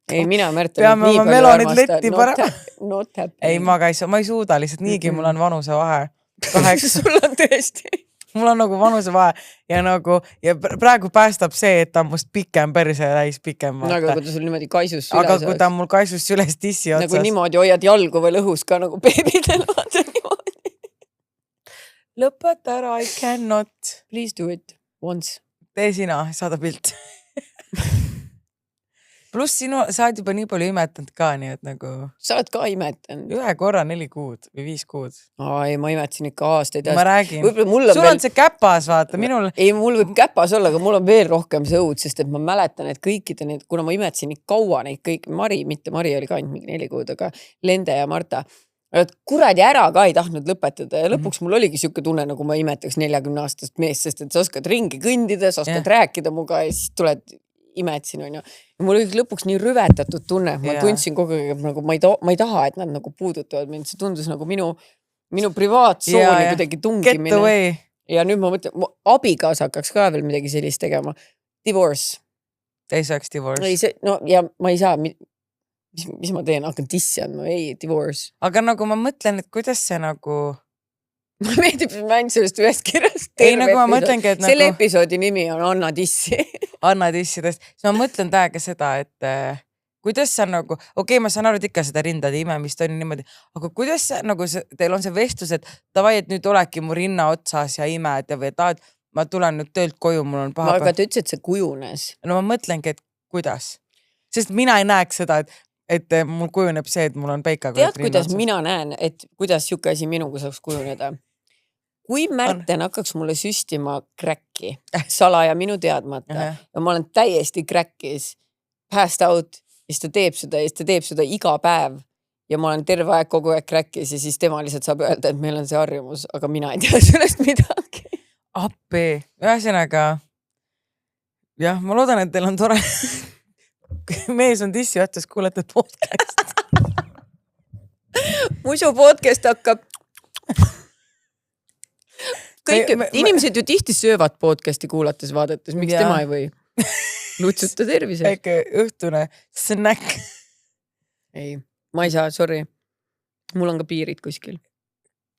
ei, mina Märten peame nii oma palju armasta. Ei, ma ei suuda, lihtsalt niigi mul on vanuse vahe. Sul on tõesti. Mul on nagu vanuse vahe ja nagu ja praegu päästab see, et ta on must pikem perse ja täis pikem. Aga kui ta sul niimoodi kaisus süles. Aga kui ta on mul kaisus süles tissi otsas. Nagu niimoodi hoiad jalgu veel õhus ka nagu beebidel. Lõpeta ära, I cannot. Please do it once. Tee sina, saada pilt. Pluss sa oled juba nii palju imetanud ka, nii et nagu... Sa oled ka imetanud. Ühe korra 4 kuud või 5 kuud. Ei, ma imetasin ikka aastaid. Ma räägin. Sul on see käpas, vaata, minul... Ei, mul võib käpas olla, aga mul on veel rohkem see õud, sest et ma mäletan, et kõikide need, kuna ma imetasin nii kaua neid kõik, Mari oli ka ainult mingi 4 kuud, aga Lende ja Marta, kuradi ära ka ei tahtnud lõpetada ja lõpuks mul oligi siuke tunne, nagu ma imetaks 40-aastast meest, sest et sa oskad ringi kõndida, sa oskad rääkida muga ja siis tuled imetsin, onju. Ja mul oli lõpuks nii rüvetatud tunne, et ma tundsin kogu aeg, nagu ma ei taha, et nad nagu puudutavad mind. See tundus nagu minu privaatsooni kuidagi tungimine. Ja nüüd ma mõtlen, abikaasa hakkaks ka veel midagi sellist tegema. Divorce. Ei saaks divorce. Ja ma ei saa, mis ma teen, hakkan dissi andma, ei, divorce. Aga nagu ma mõtlen, et kuidas see nagu... Ma meeldib, et ma ainult sellest ühest kirjast ei, nagu ma mõtlengi, et selle episoodi nimi on Anna Dissi. Anna Dissidest. Siis ma mõtlen täiega seda, et kuidas sa nagu, okei, ma saan aru, et ikka seda rindade imemist on niimoodi, aga kuidas nagu teil on see vestlus, et davai, et nüüd olegi mu rinna otsas ja imed ja või et ma tulen nüüd töölt koju, mul on paha. Aga ta ütles, et see kujunes. No ma mõtlengi, et kuidas. Sest mina ei näeks seda, et mul kujuneb see, et mul on peikaga. Tead, kuidas mina näen, et kuidas siuke asi minuga saaks kujuneda? Kui Märten hakkaks mulle süstima kräkki salaja minu teadmata ja ma olen täiesti kräkkis, passed out, ja siis ta teeb seda iga päev ja ma olen terve aeg kogu aeg kräkkis ja siis tema lihtsalt saab öelda, et meil on see harjumus, aga mina ei tea sellest midagi. Appi, ühesõnaga jah, ma loodan, et teil on tore mees on dissi otsas, kuulete podcast. Muidu podcast hakkab kõik, inimesed ju tihti söövad podcasti kuulates vaadates, miks tema ei või lutsuta tervise. Väike õhtune snack. Ei, ma ei saa, sorry. Mul on ka piirid kuskil.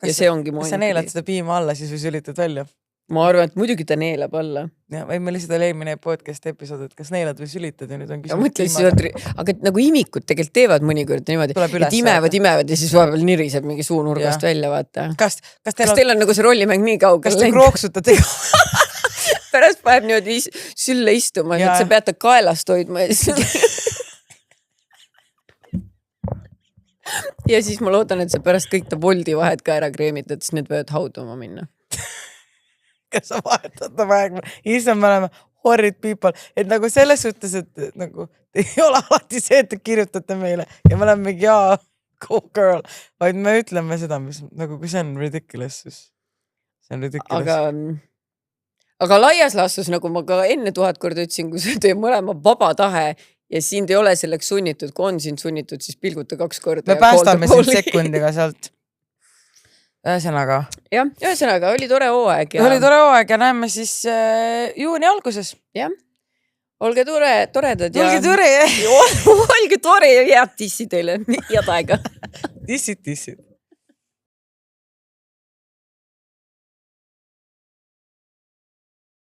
Ja see ongi mu ainult. Kas sa neelad seda piima alla, siis või sülitad välja? Ma arvan, et muidugi ta neelab alla. Ja, või meil lihtsalt eelmine podcast episood, et kas neelad või sülitad ja nüüd on küsimus. Aga nagu imikud tegelikult teevad mõnikord niimoodi, et imevad ja siis vahepeal niriseb mingi suunurgast välja, vaata. Kas teil on nagu see rollimäng nii kaugel? Kas te krooksutad ega? Pärast paneb niimoodi sülle istuma, et sa pead ta kaelast hoidma ja siis ma loodan, et sa pärast kõik ta voldi vahed ka ära kreemitad, siis need võivad hauduma minna. Kas sa vahetad aeg, issand, me oleme horrid people, et nagu selles suhtes, et nagu ei ole alati see, et te kirjutate meile ja me oleme mingi go girl, vaid me ütleme seda, mis nagu kui see on ridiculous, siis see on ridiculous. Aga laias laastus, nagu ma ka enne 1000 korda ütlesin, kui see teeb mõlema vaba tahe ja sind ei ole selleks sunnitud, kui on sind sunnitud, siis pilguta 2 korda. Me päästame sind sekundiga sealt. Ühesõnaga. Jah, ühesõnaga, oli tore hooaeg. Oli tore hooaeg ja näeme siis juuni alguses. Jah, olge toredad. Olge tore, Olge tore ja head tissi teile. Head aega. Tissid.